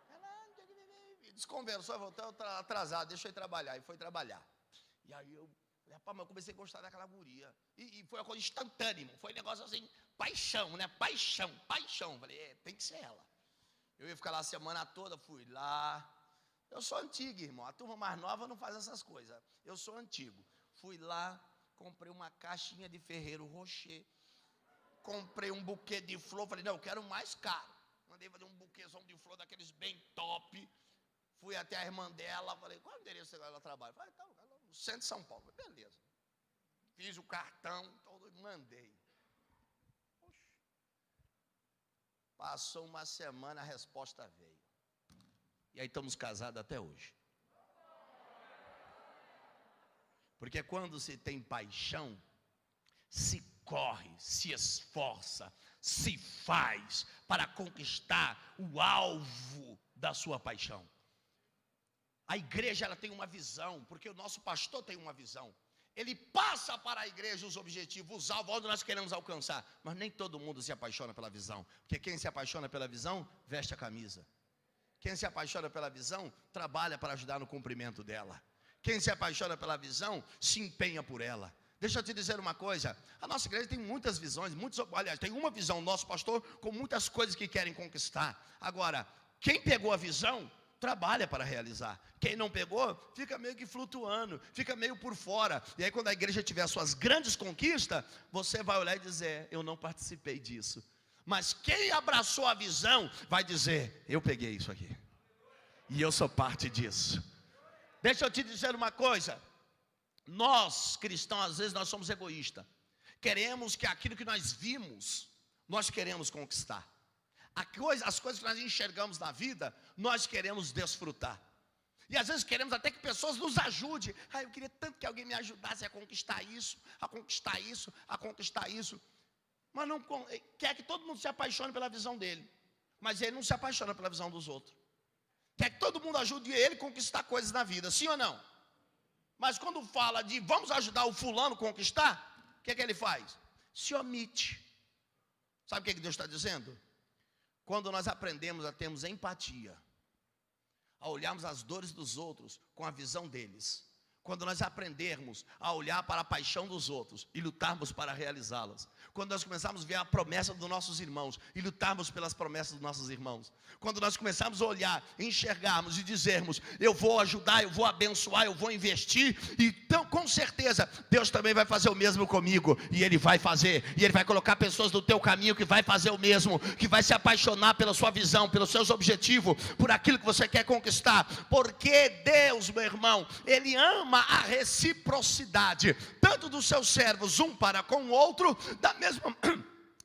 Ela desconversou, voltou atrasado, deixou ele trabalhar. E foi trabalhar. E aí eu falei, eu comecei a gostar daquela guria. E foi uma coisa instantânea, irmão. Foi um negócio assim, paixão, né? Paixão. Falei, tem que ser ela. Eu ia ficar lá a semana toda, fui lá. Eu sou antigo, irmão. A turma mais nova não faz essas coisas. Eu sou antigo. Fui lá, comprei uma caixinha de Ferreiro Rocher. Comprei um buquê de flor. Falei, não, eu quero mais caro. Mandei fazer um buquêzão de flor daqueles bem top. Fui até a irmã dela. Falei, qual é o endereço que ela trabalha? Falei, então, no centro de São Paulo. Falei, beleza. Fiz o cartão, todo, mandei. Poxa. Passou uma semana, a resposta veio. E aí estamos casados até hoje. Porque quando se tem paixão, se corre, se esforça, se faz para conquistar o alvo da sua paixão. A igreja ela tem uma visão, porque o nosso pastor tem uma visão. Ele passa para a igreja os objetivos, os alvos onde nós queremos alcançar. Mas nem todo mundo se apaixona pela visão. Porque quem se apaixona pela visão, veste a camisa. Quem se apaixona pela visão, trabalha para ajudar no cumprimento dela. Quem se apaixona pela visão, se empenha por ela. Deixa eu te dizer uma coisa, a nossa igreja tem muitas visões, aliás, tem uma visão, nosso pastor, com muitas coisas que querem conquistar. Agora, quem pegou a visão, trabalha para realizar. Quem não pegou, fica meio que flutuando, fica meio por fora. E aí quando a igreja tiver suas grandes conquistas, você vai olhar e dizer, eu não participei disso. Mas quem abraçou a visão, vai dizer, eu peguei isso aqui. E eu sou parte disso. Deixa eu te dizer uma coisa. Nós, cristãos, às vezes nós somos egoístas. Queremos que aquilo que nós vimos, nós queremos conquistar. As coisas que nós enxergamos na vida, nós queremos desfrutar. E às vezes queremos até que pessoas nos ajudem. Eu queria tanto que alguém me ajudasse a conquistar isso, a conquistar isso, a conquistar isso. Mas não quer que todo mundo se apaixone pela visão dele. Mas ele não se apaixona pela visão dos outros. Quer que todo mundo ajude ele a conquistar coisas na vida, sim ou não? Mas quando fala de vamos ajudar o fulano a conquistar, o que é que ele faz? Se omite. Sabe o que Deus está dizendo? Quando nós aprendemos a termos empatia, a olharmos as dores dos outros com a visão deles, quando nós aprendermos a olhar para a paixão dos outros e lutarmos para realizá-las, quando nós começarmos a ver a promessa dos nossos irmãos e lutarmos pelas promessas dos nossos irmãos, quando nós começarmos a olhar, enxergarmos e dizermos, eu vou ajudar, eu vou abençoar, eu vou investir, então com certeza Deus também vai fazer o mesmo comigo, e Ele vai fazer, e Ele vai colocar pessoas no teu caminho que vai fazer o mesmo, que vai se apaixonar pela sua visão, pelos seus objetivos, por aquilo que você quer conquistar, porque Deus, meu irmão, Ele ama a reciprocidade, tanto dos seus servos, um para com o outro,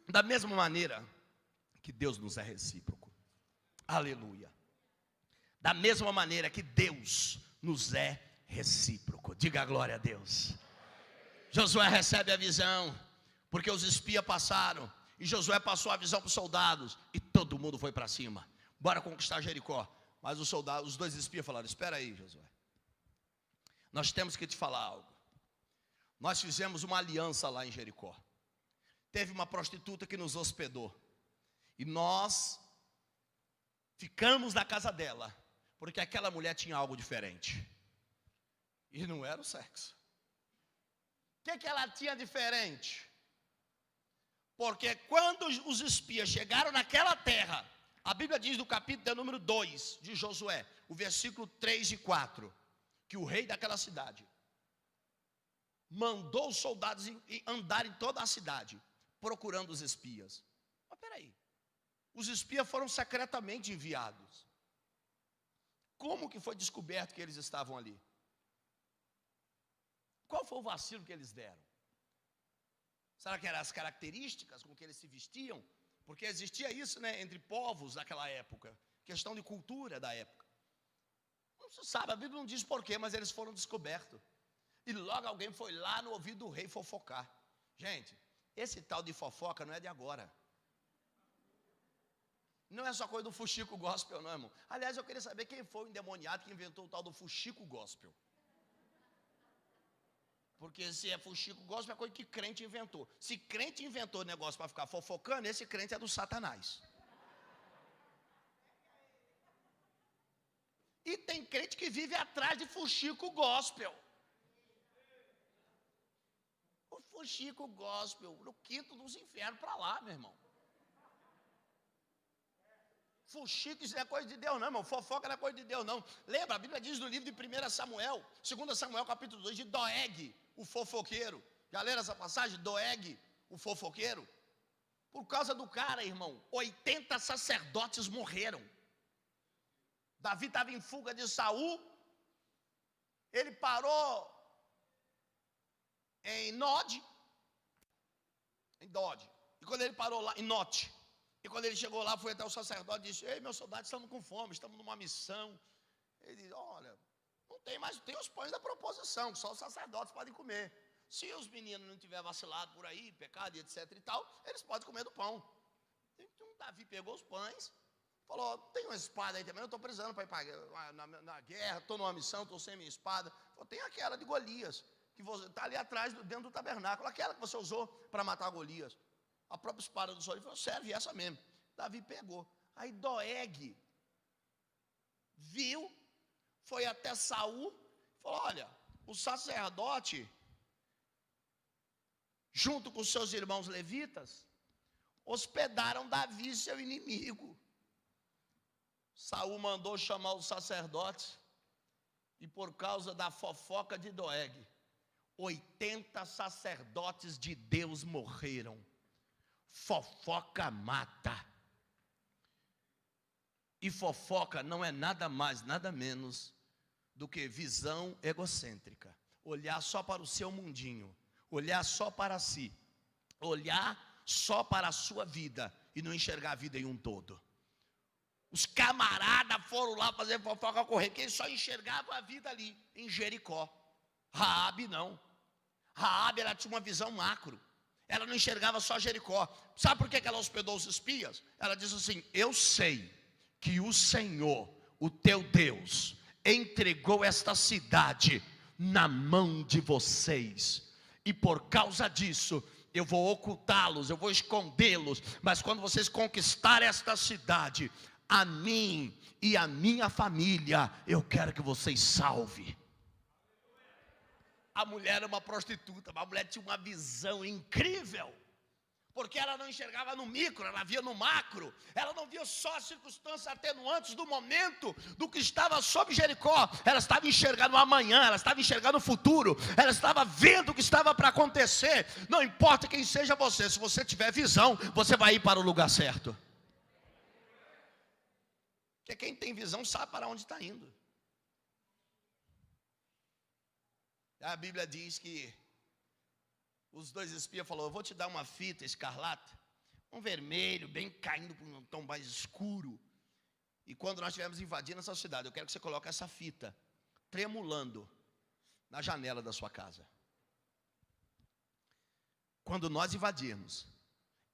da mesma maneira que Deus nos é recíproco. Aleluia. Da mesma maneira que Deus nos é recíproco. Diga a glória a Deus. Josué recebe a visão, porque os espias passaram, e Josué passou a visão para os soldados, e todo mundo foi para cima. Bora conquistar Jericó. Mas os dois espias falaram, espera aí, Josué. Nós temos que te falar algo. Nós fizemos uma aliança lá em Jericó. Teve uma prostituta que nos hospedou. E nós ficamos na casa dela, porque aquela mulher tinha algo diferente. E não era o sexo. que ela tinha diferente? Porque quando os espias chegaram naquela terra, a Bíblia diz no capítulo número 2 de Josué, o versículo 3 e 4, que o rei daquela cidade mandou os soldados andar em toda a cidade, procurando os espias. Mas peraí, os espias foram secretamente enviados. Como que foi descoberto que eles estavam ali? Qual foi o vacilo que eles deram? Será que eram as características com que eles se vestiam? Porque existia isso, né, entre povos daquela época, questão de cultura da época. Não se sabe, a Bíblia não diz porquê, mas eles foram descobertos. E logo alguém foi lá no ouvido do rei fofocar. Gente, esse tal de fofoca não é de agora. Não é só coisa do fuxico gospel, não, irmão. Aliás, eu queria saber quem foi o endemoniado que inventou o tal do fuxico gospel. Porque se é fuxico gospel é coisa que crente inventou. Se crente inventou negócio para ficar fofocando, esse crente é do Satanás. E tem crente que vive atrás de fuxico gospel. O fuxico gospel, no quinto dos infernos para lá, meu irmão. Fuxico, isso não é coisa de Deus não, irmão. Fofoca não é coisa de Deus não. Lembra, a Bíblia diz no livro de 1 Samuel, 2 Samuel capítulo 2, de Doeg, o fofoqueiro. Já leram essa passagem? Doeg, o fofoqueiro. Por causa do cara, irmão, 80 sacerdotes morreram. Davi estava em fuga de Saul. Ele parou em Nod. Em Dod. E quando ele parou lá, em Note. E quando ele chegou lá, foi até o sacerdote e disse: ei, meus soldados, estamos com fome, estamos numa missão. Ele disse: olha, não tem mais, tem os pães da proposição, que só os sacerdotes podem comer. Se os meninos não tiverem vacilado por aí, pecado e etc e tal, eles podem comer do pão. Então Davi pegou os pães, falou: tem uma espada aí também, eu estou precisando para ir para na guerra, estou numa missão, estou sem minha espada. Falou: tem aquela de Golias, que está ali atrás, dentro do tabernáculo, aquela que você usou para matar Golias. A própria espada do Saul falou: serve essa mesmo. Davi pegou. Aí Doeg viu, foi até Saul, falou: olha, o sacerdote, junto com seus irmãos levitas, hospedaram Davi, seu inimigo. Saul mandou chamar os sacerdotes, e por causa da fofoca de Doeg, 80 sacerdotes de Deus morreram. Fofoca mata. E fofoca não é nada mais, nada menos do que visão egocêntrica. Olhar só para o seu mundinho, olhar só para si, olhar só para a sua vida e não enxergar a vida em um todo. Os camaradas foram lá fazer fofoca correr, que eles só enxergavam a vida ali em Jericó. Raabe não. Raabe, ela tinha uma visão macro. Ela não enxergava só Jericó. Sabe por que ela hospedou os espias? Ela disse assim: eu sei que o Senhor, o teu Deus, entregou esta cidade na mão de vocês. E por causa disso, eu vou ocultá-los, eu vou escondê-los. Mas quando vocês conquistarem esta cidade, a mim e a minha família, eu quero que vocês salvem. A mulher era uma prostituta, mas a mulher tinha uma visão incrível, porque ela não enxergava no micro, ela via no macro. Ela não via só as circunstâncias atenuantes do momento, do que estava sob Jericó. Ela estava enxergando o amanhã, ela estava enxergando o futuro, ela estava vendo o que estava para acontecer. Não importa quem seja você, se você tiver visão, você vai ir para o lugar certo. Porque quem tem visão sabe para onde está indo. A Bíblia diz que os dois espias falaram: eu vou te dar uma fita escarlate, um vermelho, bem caindo para um tom mais escuro. E quando nós estivermos invadindo essa cidade, eu quero que você coloque essa fita tremulando na janela da sua casa. Quando nós invadirmos,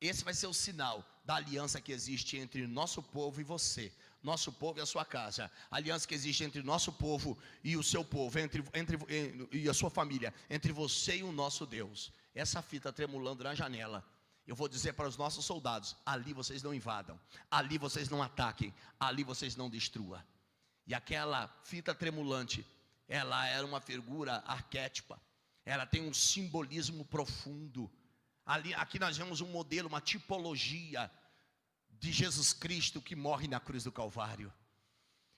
esse vai ser o sinal da aliança que existe entre nosso povo e você. Nosso povo e a sua casa. A aliança que existe entre nosso povo e o seu povo, e a sua família, entre você e o nosso Deus. Essa fita tremulando na janela, eu vou dizer para os nossos soldados: ali vocês não invadam, ali vocês não ataquem, ali vocês não destruam. E aquela fita tremulante, ela era uma figura arquétipa, ela tem um simbolismo profundo. Aqui nós vemos um modelo, uma tipologia de Jesus Cristo que morre na cruz do Calvário.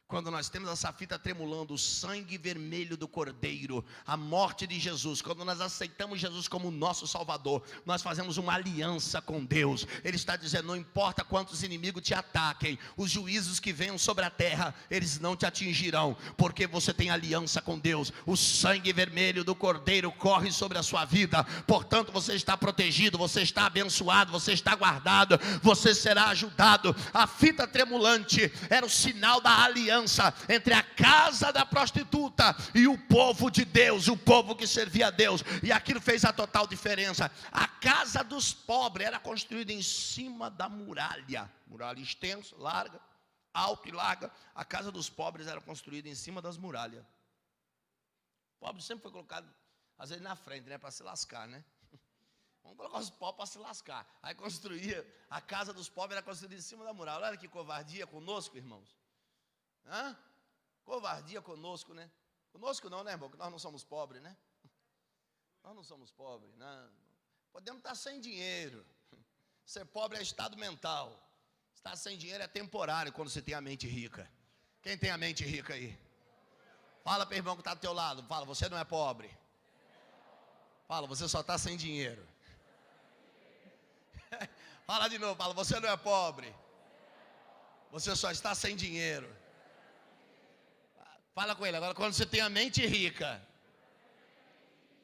Quando nós temos essa fita tremulando, o sangue vermelho do Cordeiro, a morte de Jesus, quando nós aceitamos Jesus como nosso Salvador, nós fazemos uma aliança com Deus. Ele está dizendo, não importa quantos inimigos te ataquem, os juízos que venham sobre a terra, eles não te atingirão, porque você tem aliança com Deus. O sangue vermelho do Cordeiro corre sobre a sua vida, portanto você está protegido, você está abençoado, você está guardado, você será ajudado. A fita tremulante era o sinal da aliança entre a casa da prostituta e o povo de Deus, o povo que servia a Deus, e aquilo fez a total diferença. A casa dos pobres era construída em cima da muralha extensa, larga, alta e larga. A casa dos pobres era construída em cima das muralhas. O pobre sempre foi colocado, às vezes, na frente, né, para se lascar, né? Vamos colocar os pobres para se lascar. Aí construía, a casa dos pobres era construída em cima da muralha. Olha que covardia conosco, irmãos. Covardia conosco, né? Conosco não, né, irmão? Que nós não somos pobres, né? Nós não somos pobres, não. Podemos estar sem dinheiro. Ser pobre é estado mental. Estar sem dinheiro é temporário quando você tem a mente rica. Quem tem a mente rica aí? Fala para o irmão que está do teu lado. Fala, você não é pobre. Fala, você só está sem dinheiro. Fala de novo, fala, você não é pobre. Você só está sem dinheiro. Fala com ele agora, quando você tem a mente rica,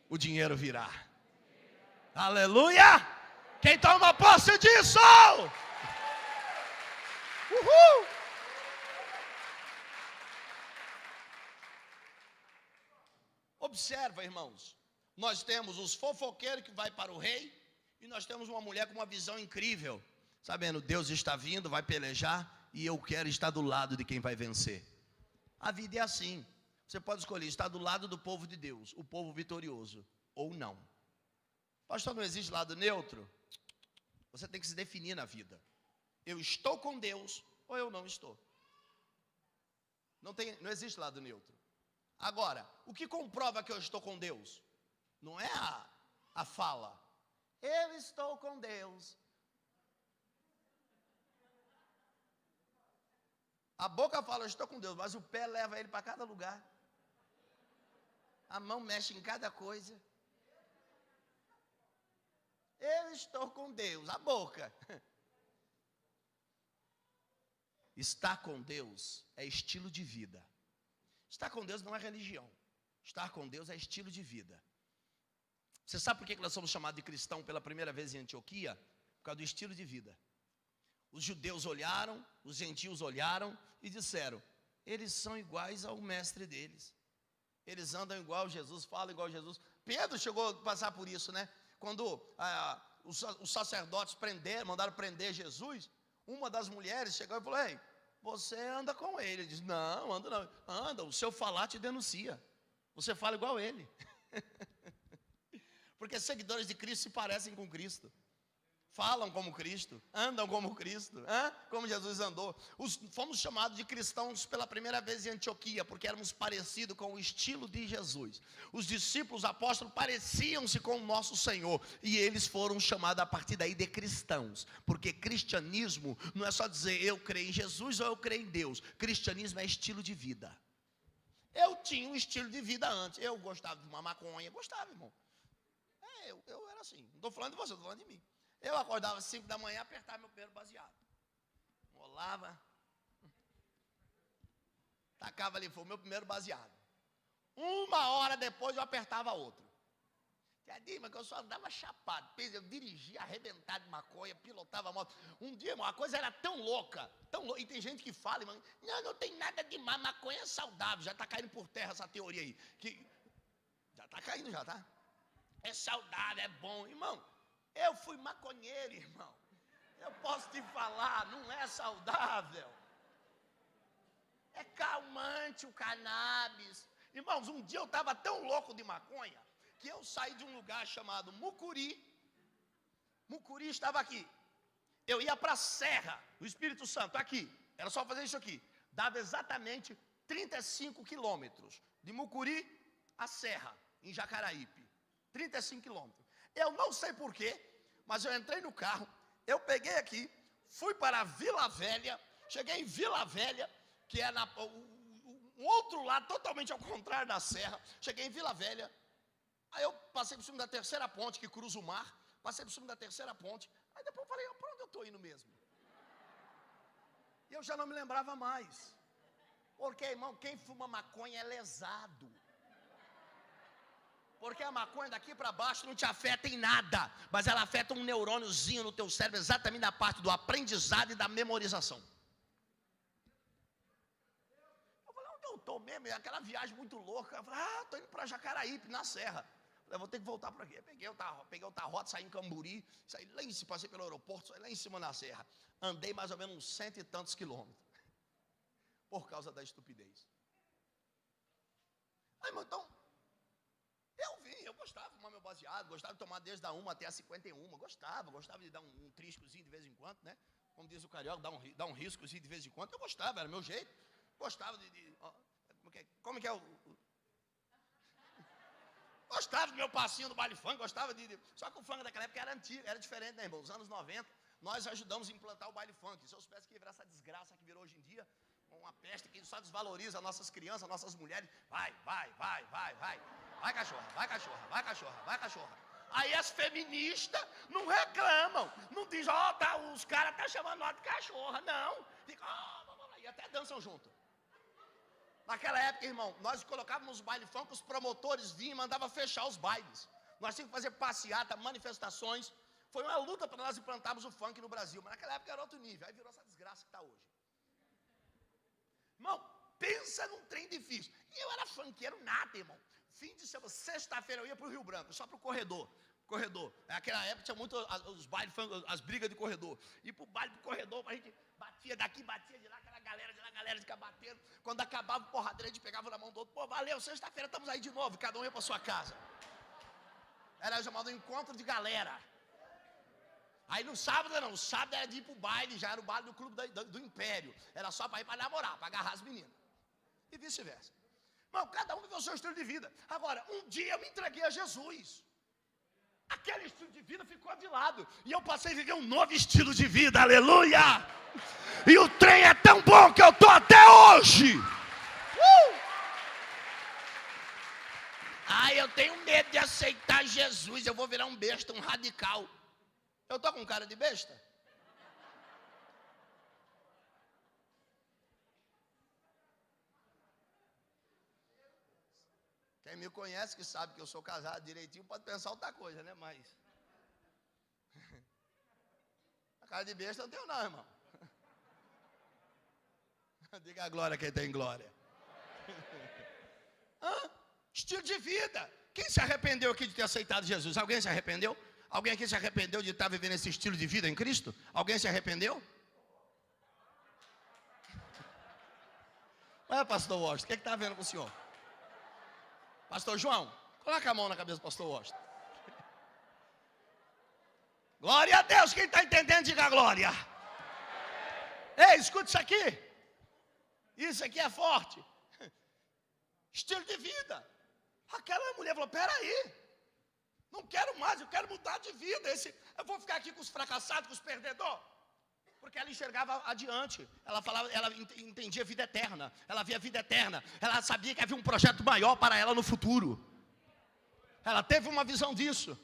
o dinheiro virá. Aleluia! Quem toma posse disso? Uhul! Observa, irmãos, nós temos os fofoqueiros que vai para o rei, e nós temos uma mulher com uma visão incrível, sabendo, Deus está vindo, vai pelejar, e eu quero estar do lado de quem vai vencer. A vida é assim, você pode escolher estar do lado do povo de Deus, o povo vitorioso, ou não. Pastor, não existe lado neutro? Você tem que se definir na vida. Eu estou com Deus, ou eu não estou. Não existe lado neutro. Agora, o que comprova que eu estou com Deus? Não é a fala. Eu estou com Deus. A boca fala, eu estou com Deus, mas o pé leva ele para cada lugar. A mão mexe em cada coisa. Eu estou com Deus, a boca. Estar com Deus é estilo de vida. Estar com Deus não é religião. Estar com Deus é estilo de vida. Você sabe por que nós somos chamados de cristão pela primeira vez em Antioquia? Por causa do estilo de vida. Os judeus olharam, os gentios olharam e disseram, eles são iguais ao mestre deles. Eles andam igual a Jesus, falam igual a Jesus. Pedro chegou a passar por isso, né? Quando os sacerdotes mandaram prender Jesus, uma das mulheres chegou e falou, ei, você anda com ele. Ele disse, não, ando não. Anda, o seu falar te denuncia. Você fala igual a ele. Porque seguidores de Cristo se parecem com Cristo. Falam como Cristo, andam como Cristo, como Jesus andou. Fomos chamados de cristãos pela primeira vez em Antioquia, porque éramos parecidos com o estilo de Jesus. Os discípulos, apóstolos, pareciam-se com o nosso Senhor, e eles foram chamados a partir daí de cristãos, porque cristianismo não é só dizer eu creio em Jesus ou eu creio em Deus. Cristianismo é estilo de vida. Eu tinha um estilo de vida antes, eu gostava de uma maconha, gostava, irmão. Eu era assim, não estou falando de você, estou falando de mim. Eu acordava às 5 da manhã, apertava meu primeiro baseado. Molava. Tacava ali, foi o meu primeiro baseado. 1 hora depois eu apertava outro. Mas que eu só andava chapado. Eu dirigia arrebentado de maconha, pilotava a moto. Um dia, irmão, a coisa era tão louca. E tem gente que fala, irmão, não tem nada demais, maconha é saudável. Já está caindo por terra essa teoria aí. Já está caindo, já está. É saudável, é bom. Irmão, eu fui maconheiro, irmão. Eu posso te falar, não é saudável. É calmante o cannabis. Irmãos, um dia eu estava tão louco de maconha que eu saí de um lugar chamado Mucuri. Mucuri estava aqui. Eu ia para a Serra, do Espírito Santo, aqui. Era só fazer isso aqui. Dava exatamente 35 quilômetros de Mucuri à Serra, em Jacaraípe. 35 quilômetros. Eu não sei porquê, mas eu entrei no carro, eu peguei aqui, fui para Vila Velha, cheguei em Vila Velha, que é um outro lado, totalmente ao contrário da serra. Cheguei em Vila Velha, aí eu passei por cima da terceira ponte, que cruza o mar, passei por cima da terceira ponte, aí depois eu falei, para onde eu estou indo mesmo? E eu já não me lembrava mais. Porque, irmão, quem fuma maconha é lesado. Porque a maconha daqui para baixo não te afeta em nada, mas ela afeta um neurôniozinho no teu cérebro, exatamente na parte do aprendizado e da memorização. Eu falei, onde eu estou mesmo? Aquela viagem muito louca. Eu falei, estou indo para Jacaraípe, na serra. Eu falei, vou ter que voltar para aqui. Eu peguei o Tarrota, saí em Camburi, saí lá em cima, passei pelo aeroporto, saí lá em cima na serra. Andei mais ou menos uns 100 e tantos quilômetros. Por causa da estupidez. Aí, então, eu gostava de fumar meu baseado, gostava de tomar desde a 1 até a 51, gostava de dar um triscozinho de vez em quando, né? Como diz o carioca, dar um riscozinho de vez em quando, eu gostava, era meu jeito. Gostava como que é o... Gostava do meu passinho do baile funk, gostava só que o funk daquela época era antigo, era diferente, né, irmão? Nos anos 90, nós ajudamos a implantar o baile funk. Se eu soubesse que ia virar essa desgraça que virou hoje em dia, uma peste que só desvaloriza nossas crianças, nossas mulheres. Vai, cachorra, vai, cachorra, vai, cachorra, vai, cachorra. Aí as feministas não reclamam, não dizem, os caras estão chamando nós de cachorra, não. Ficam, e até dançam junto. Naquela época, irmão, nós colocávamos baile funk, os promotores vinham e mandavam fechar os bailes. Nós tínhamos que fazer passeata, manifestações. Foi uma luta para nós implantarmos o funk no Brasil, mas naquela época era outro nível, aí virou essa desgraça que está hoje. Irmão, pensa num trem difícil. E eu era funkeiro nada, irmão. Fim de semana, sexta-feira eu ia para o Rio Branco, só para o corredor. Naquela época tinha muito os bailes, as brigas de corredor. E para o baile do corredor, a gente batia daqui, batia de lá, aquela galera de lá, galera fica batendo. Quando acabava o porradeiro, a gente pegava na mão do outro. Pô, valeu, sexta-feira estamos aí de novo, cada um ia para sua casa. Era chamado encontro de galera. Aí no sábado não, no sábado era de ir para o baile, já era o baile do Clube do Império. Era só para ir para namorar, para agarrar as meninas. E vice-versa. Irmão, cada um viveu o seu estilo de vida. Agora, um dia eu me entreguei a Jesus. Aquele estilo de vida ficou de lado. E eu passei a viver um novo estilo de vida, aleluia! E o trem é tão bom que eu estou até hoje. Eu tenho medo de aceitar Jesus, eu vou virar um besta, um radical. Eu estou com cara de besta? Quem me conhece, que sabe que eu sou casado direitinho, pode pensar outra coisa, né? Mas a cara de besta eu não tenho não, irmão. Diga a glória quem tem glória. Estilo de vida. Quem se arrependeu aqui de ter aceitado Jesus? Alguém se arrependeu? Alguém aqui se arrependeu de estar vivendo esse estilo de vida em Cristo? Alguém se arrependeu? Olha, pastor Washington, o que está vendo com o senhor? Pastor João, coloca a mão na cabeça do pastor Washington. Glória a Deus, quem está entendendo, diga glória. Ei, escuta isso aqui. Isso aqui é forte. Estilo de vida. Aquela mulher falou, peraí, não quero mais, eu quero mudar de vida. Eu vou ficar aqui com os fracassados, com os perdedores. Porque ela enxergava adiante, ela entendia vida eterna, ela via vida eterna, ela sabia que havia um projeto maior para ela no futuro. Ela teve uma visão disso.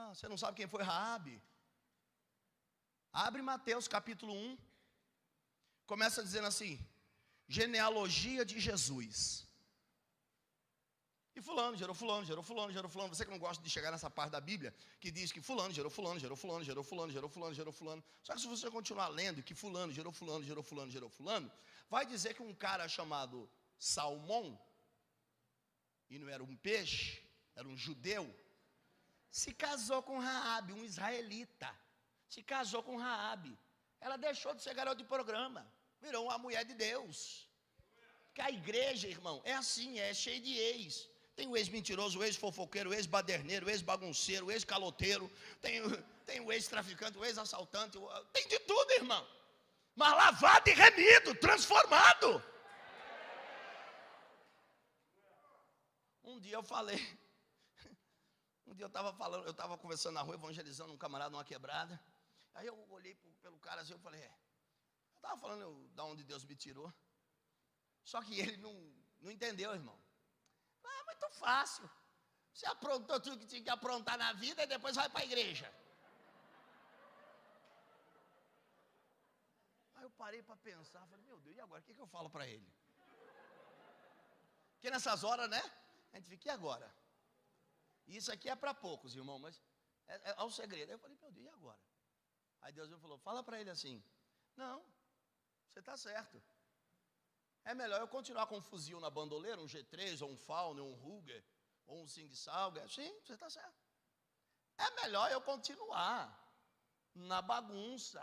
Você não sabe quem foi Raabe? Abre Mateus capítulo 1, começa dizendo assim, genealogia de Jesus. E fulano, gerou fulano, gerou fulano, gerou fulano. Você que não gosta de chegar nessa parte da Bíblia, que diz que fulano, gerou fulano, gerou fulano, gerou fulano, gerou fulano, gerou fulano. Só que se você continuar lendo que fulano, gerou fulano, gerou fulano, gerou fulano, vai dizer que um cara chamado Salmão, e não era um peixe, era um judeu, se casou com Raabe, um israelita. Se casou com Raabe. Ela deixou de ser garota de programa, virou uma mulher de Deus. Porque a igreja, irmão, é assim, é cheia de ex. Tem o ex-mentiroso, o ex-fofoqueiro, o ex-baderneiro, o ex-bagunceiro, o ex-caloteiro, tem o ex-traficante, o ex-assaltante, tem de tudo, irmão. Mas lavado e remido, transformado. Um dia eu falei, dia eu estava conversando na rua, evangelizando um camarada numa quebrada. Aí eu olhei pelo cara assim, eu falei, eu estava falando da onde Deus me tirou. Só que ele não entendeu, irmão. É muito fácil. Você aprontou tudo que tinha que aprontar na vida e depois vai para a igreja. Aí eu parei para pensar, falei, meu Deus, e agora? O que eu falo para ele? Porque nessas horas, né? A gente fica, e agora? Isso aqui é para poucos, irmão, mas é o segredo. Aí eu falei, meu Deus, e agora? Aí Deus me falou, fala para ele assim, não, você está certo. É melhor eu continuar com um fuzil na bandoleira, um G3, ou um Fauna, ou um Ruger, ou um Sing Sauer. Sim, você está certo. É melhor eu continuar na bagunça.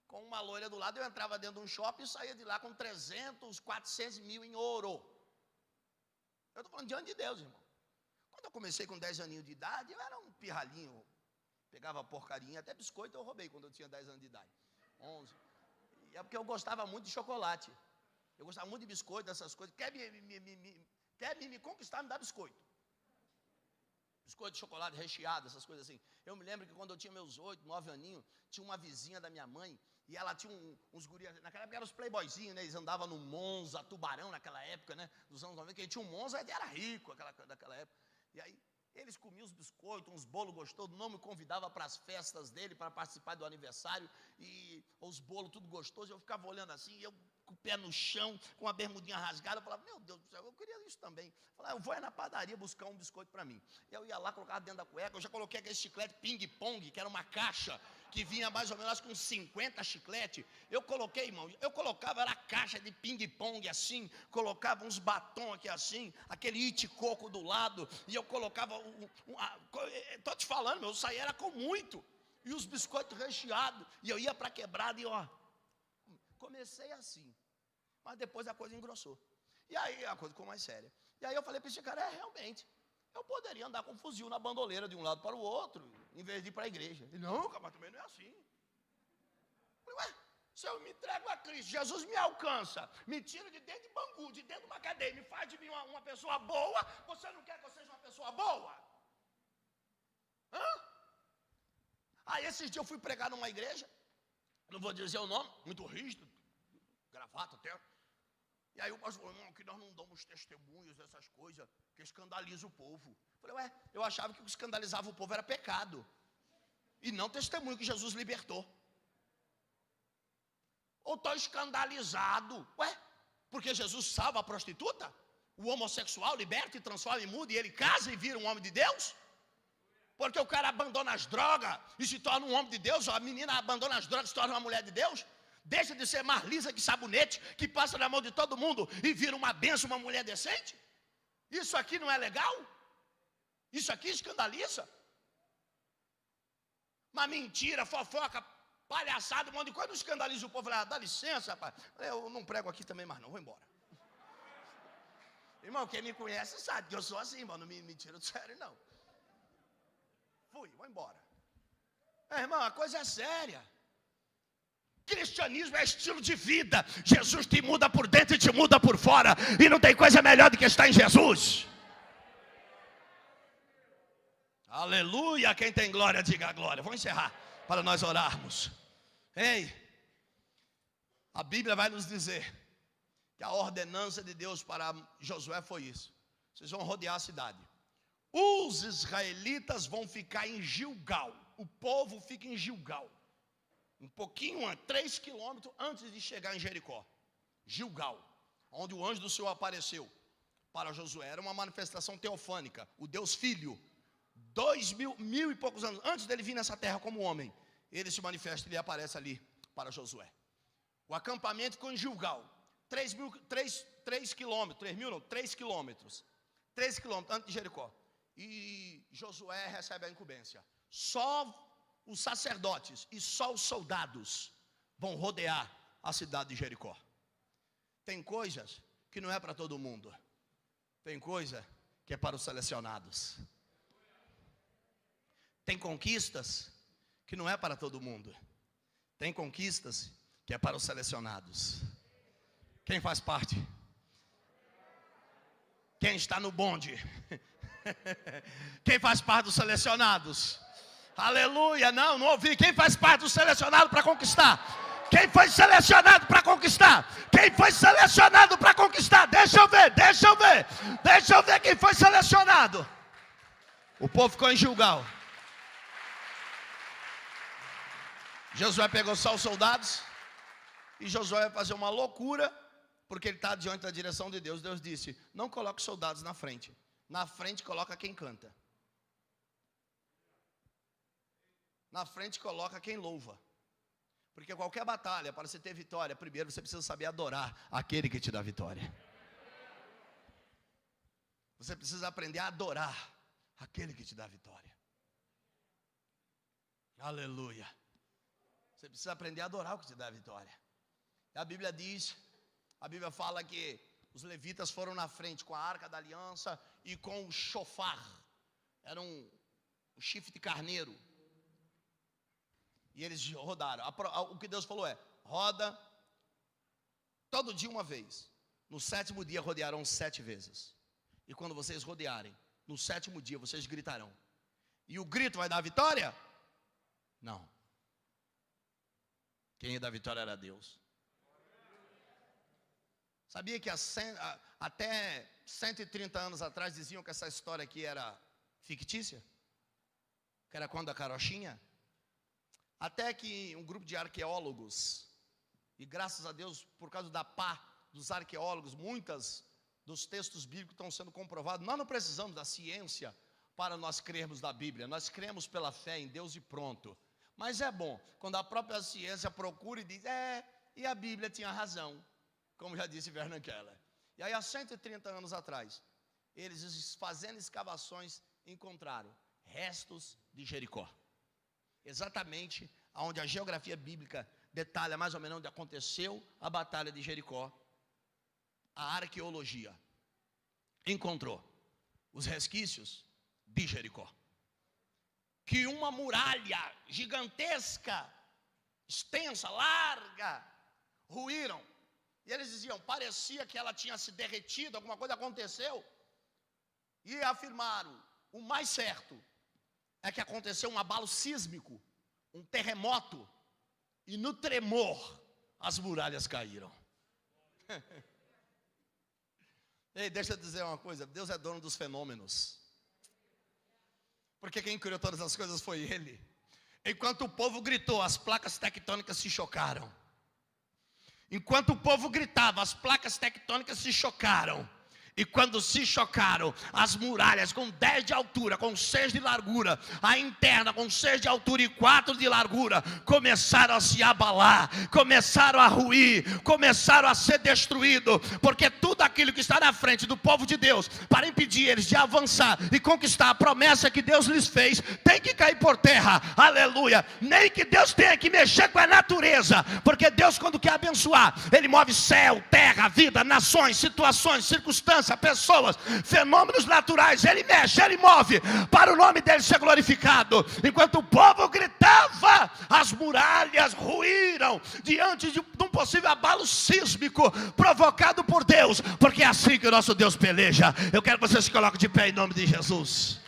Com uma loira do lado, eu entrava dentro de um shopping e saía de lá com 300, 400 mil em ouro. Eu estou falando diante de Deus, irmão. Quando eu comecei com 10 aninhos de idade, eu era um pirralhinho. Pegava porcaria, até biscoito eu roubei quando eu tinha 10 anos de idade. 11. E é porque eu gostava muito de chocolate. Eu gostava muito de biscoito, dessas coisas. Quer me conquistar, me dá biscoito. Biscoito de chocolate recheado, essas coisas assim. Eu me lembro que quando eu tinha meus 8, 9 aninhos, tinha uma vizinha da minha mãe, e ela tinha uns gurias, naquela época eram os playboyzinhos, né? Eles andavam no Monza, Tubarão, naquela época, né? Dos anos 90, que ele tinha um Monza, ele era rico, daquela época. E aí, eles comiam os biscoitos, uns bolos gostosos, não me convidava para as festas dele, para participar do aniversário, e os bolos tudo gostoso, eu ficava olhando assim, eu com o pé no chão, com a bermudinha rasgada, eu falava, meu Deus do céu, eu queria isso também. Eu falava, eu vou na padaria buscar um biscoito para mim. Eu ia lá, colocava dentro da cueca, eu já coloquei aquele chiclete ping-pong, que era uma caixa, que vinha mais ou menos com 50 chicletes. Eu coloquei, irmão, era a caixa de ping-pong assim, colocava uns batom aqui assim, aquele iticoco do lado, e eu colocava, estou te falando, eu saía era com muito, e os biscoitos recheados, e eu ia para a quebrada e comecei assim, mas depois a coisa engrossou. E aí a coisa ficou mais séria. E aí eu falei para esse cara, realmente, eu poderia andar com um fuzil na bandoleira de um lado para o outro, em vez de ir para a igreja. Ele, não, mas também não é assim. Eu falei, se eu me entrego a Cristo, Jesus me alcança, me tira de dentro de Bangu, de dentro de uma cadeia, me faz de mim uma pessoa boa, você não quer que eu seja uma pessoa boa? Aí esses dias eu fui pregar numa igreja, não vou dizer o nome, muito rígido, gravata até. E aí o pastor falou, não, que nós não damos testemunhos, essas coisas, que escandaliza o povo. Eu falei, eu achava que o que escandalizava o povo era pecado, e não testemunho que Jesus libertou. Ou estou escandalizado, porque Jesus salva a prostituta, o homossexual liberta e transforma em mudo, e ele casa e vira um homem de Deus? Porque o cara abandona as drogas e se torna um homem de Deus, a menina abandona as drogas e se torna uma mulher de Deus, deixa de ser mais lisa que sabonete, que passa na mão de todo mundo e vira uma benção, uma mulher decente? Isso aqui não é legal? Isso aqui escandaliza? Uma mentira, fofoca, palhaçada, um monte de coisa, não escandaliza o povo. Dá licença, rapaz, eu não prego aqui também mais não, vou embora. Irmão, quem me conhece sabe que eu sou assim, irmão, não me tira do sério não. Vou embora. Irmão, a coisa é séria. Cristianismo é estilo de vida. Jesus te muda por dentro e te muda por fora. E não tem coisa melhor do que estar em Jesus. Aleluia. Quem tem glória, diga glória. Vamos encerrar para nós orarmos. Ei, a Bíblia vai nos dizer que a ordenança de Deus para Josué foi isso. Vocês vão rodear a cidade. Os israelitas vão ficar em Gilgal. O povo fica em Gilgal. Um pouquinho, 3 quilômetros antes de chegar em Jericó. Gilgal, onde o anjo do Senhor apareceu para Josué. Era uma manifestação teofânica. O Deus Filho, 2.000 e poucos anos antes dele vir nessa terra como homem, ele se manifesta e ele aparece ali para Josué. O acampamento ficou em Gilgal. 3 quilômetros. 3 quilômetros. 3 quilômetros antes de Jericó. E Josué recebe a incumbência. Só os sacerdotes e só os soldados vão rodear a cidade de Jericó. Tem coisas que não é para todo mundo. Tem coisa que é para os selecionados. Tem conquistas que não é para todo mundo. Tem conquistas que é para os selecionados. Quem faz parte? Quem está no bonde? Quem faz parte dos selecionados? Aleluia, não ouvi. Quem faz parte dos selecionados para conquistar? Quem foi selecionado para conquistar? Quem foi selecionado para conquistar? Deixa eu ver quem foi selecionado. O povo ficou em Gilgal. Josué pegou só os soldados. E Josué vai fazer uma loucura, porque ele está diante da direção de Deus. Deus disse: não coloque soldados na frente. Na frente coloca quem canta. Na frente coloca quem louva. Porque qualquer batalha, para você ter vitória, primeiro você precisa saber adorar aquele que te dá vitória. Você precisa aprender a adorar aquele que te dá vitória. Aleluia. Você precisa aprender a adorar o que te dá vitória. A Bíblia diz, a Bíblia fala que os levitas foram na frente com a arca da aliança e com o shofar. Era um chifre de carneiro. E eles rodaram. O que Deus falou é: roda todo dia uma vez. No 7º dia rodearão 7 vezes. E quando vocês rodearem, no 7º dia vocês gritarão. E o grito vai dar vitória? Não. Quem ia dar vitória era Deus. Sabia que até 130 anos atrás diziam que essa história aqui era fictícia? Que era quando a carochinha? Até que um grupo de arqueólogos, e graças a Deus, por causa da pá dos arqueólogos, muitos dos textos bíblicos estão sendo comprovados. Nós não precisamos da ciência para nós crermos na Bíblia. Nós cremos pela fé em Deus e pronto. Mas é bom quando a própria ciência procura e diz: e a Bíblia tinha razão, como já disse Vernon Keller. E aí há 130 anos atrás, eles fazendo escavações encontraram restos de Jericó. Exatamente onde a geografia bíblica detalha mais ou menos onde aconteceu a batalha de Jericó. A arqueologia encontrou os resquícios de Jericó. Que uma muralha gigantesca, extensa, larga, ruíram. E eles diziam, parecia que ela tinha se derretido, alguma coisa aconteceu. E afirmaram, o mais certo é que aconteceu um abalo sísmico, um terremoto, e no tremor as muralhas caíram. Ei, deixa eu dizer uma coisa, Deus é dono dos fenômenos. Porque quem criou todas as coisas foi Ele. Enquanto o povo gritou, as placas tectônicas se chocaram. Enquanto o povo gritava, as placas tectônicas se chocaram. E quando se chocaram, as muralhas com 10 de altura, com 6 de largura, a interna com 6 de altura e 4 de largura, começaram a se abalar, começaram a ruir, começaram a ser destruídos, porque tudo aquilo que está na frente do povo de Deus, para impedir eles de avançar e conquistar a promessa que Deus lhes fez, tem que cair por terra, aleluia. Nem que Deus tenha que mexer com a natureza, porque Deus, quando quer abençoar, Ele move céu, terra, vida, nações, situações, circunstâncias, pessoas, fenômenos naturais. Ele mexe, Ele move, para o nome dEle ser glorificado. Enquanto o povo gritava, as muralhas ruíram diante de um possível abalo sísmico provocado por Deus, porque é assim que o nosso Deus peleja. Eu quero que você se coloque de pé em nome de Jesus.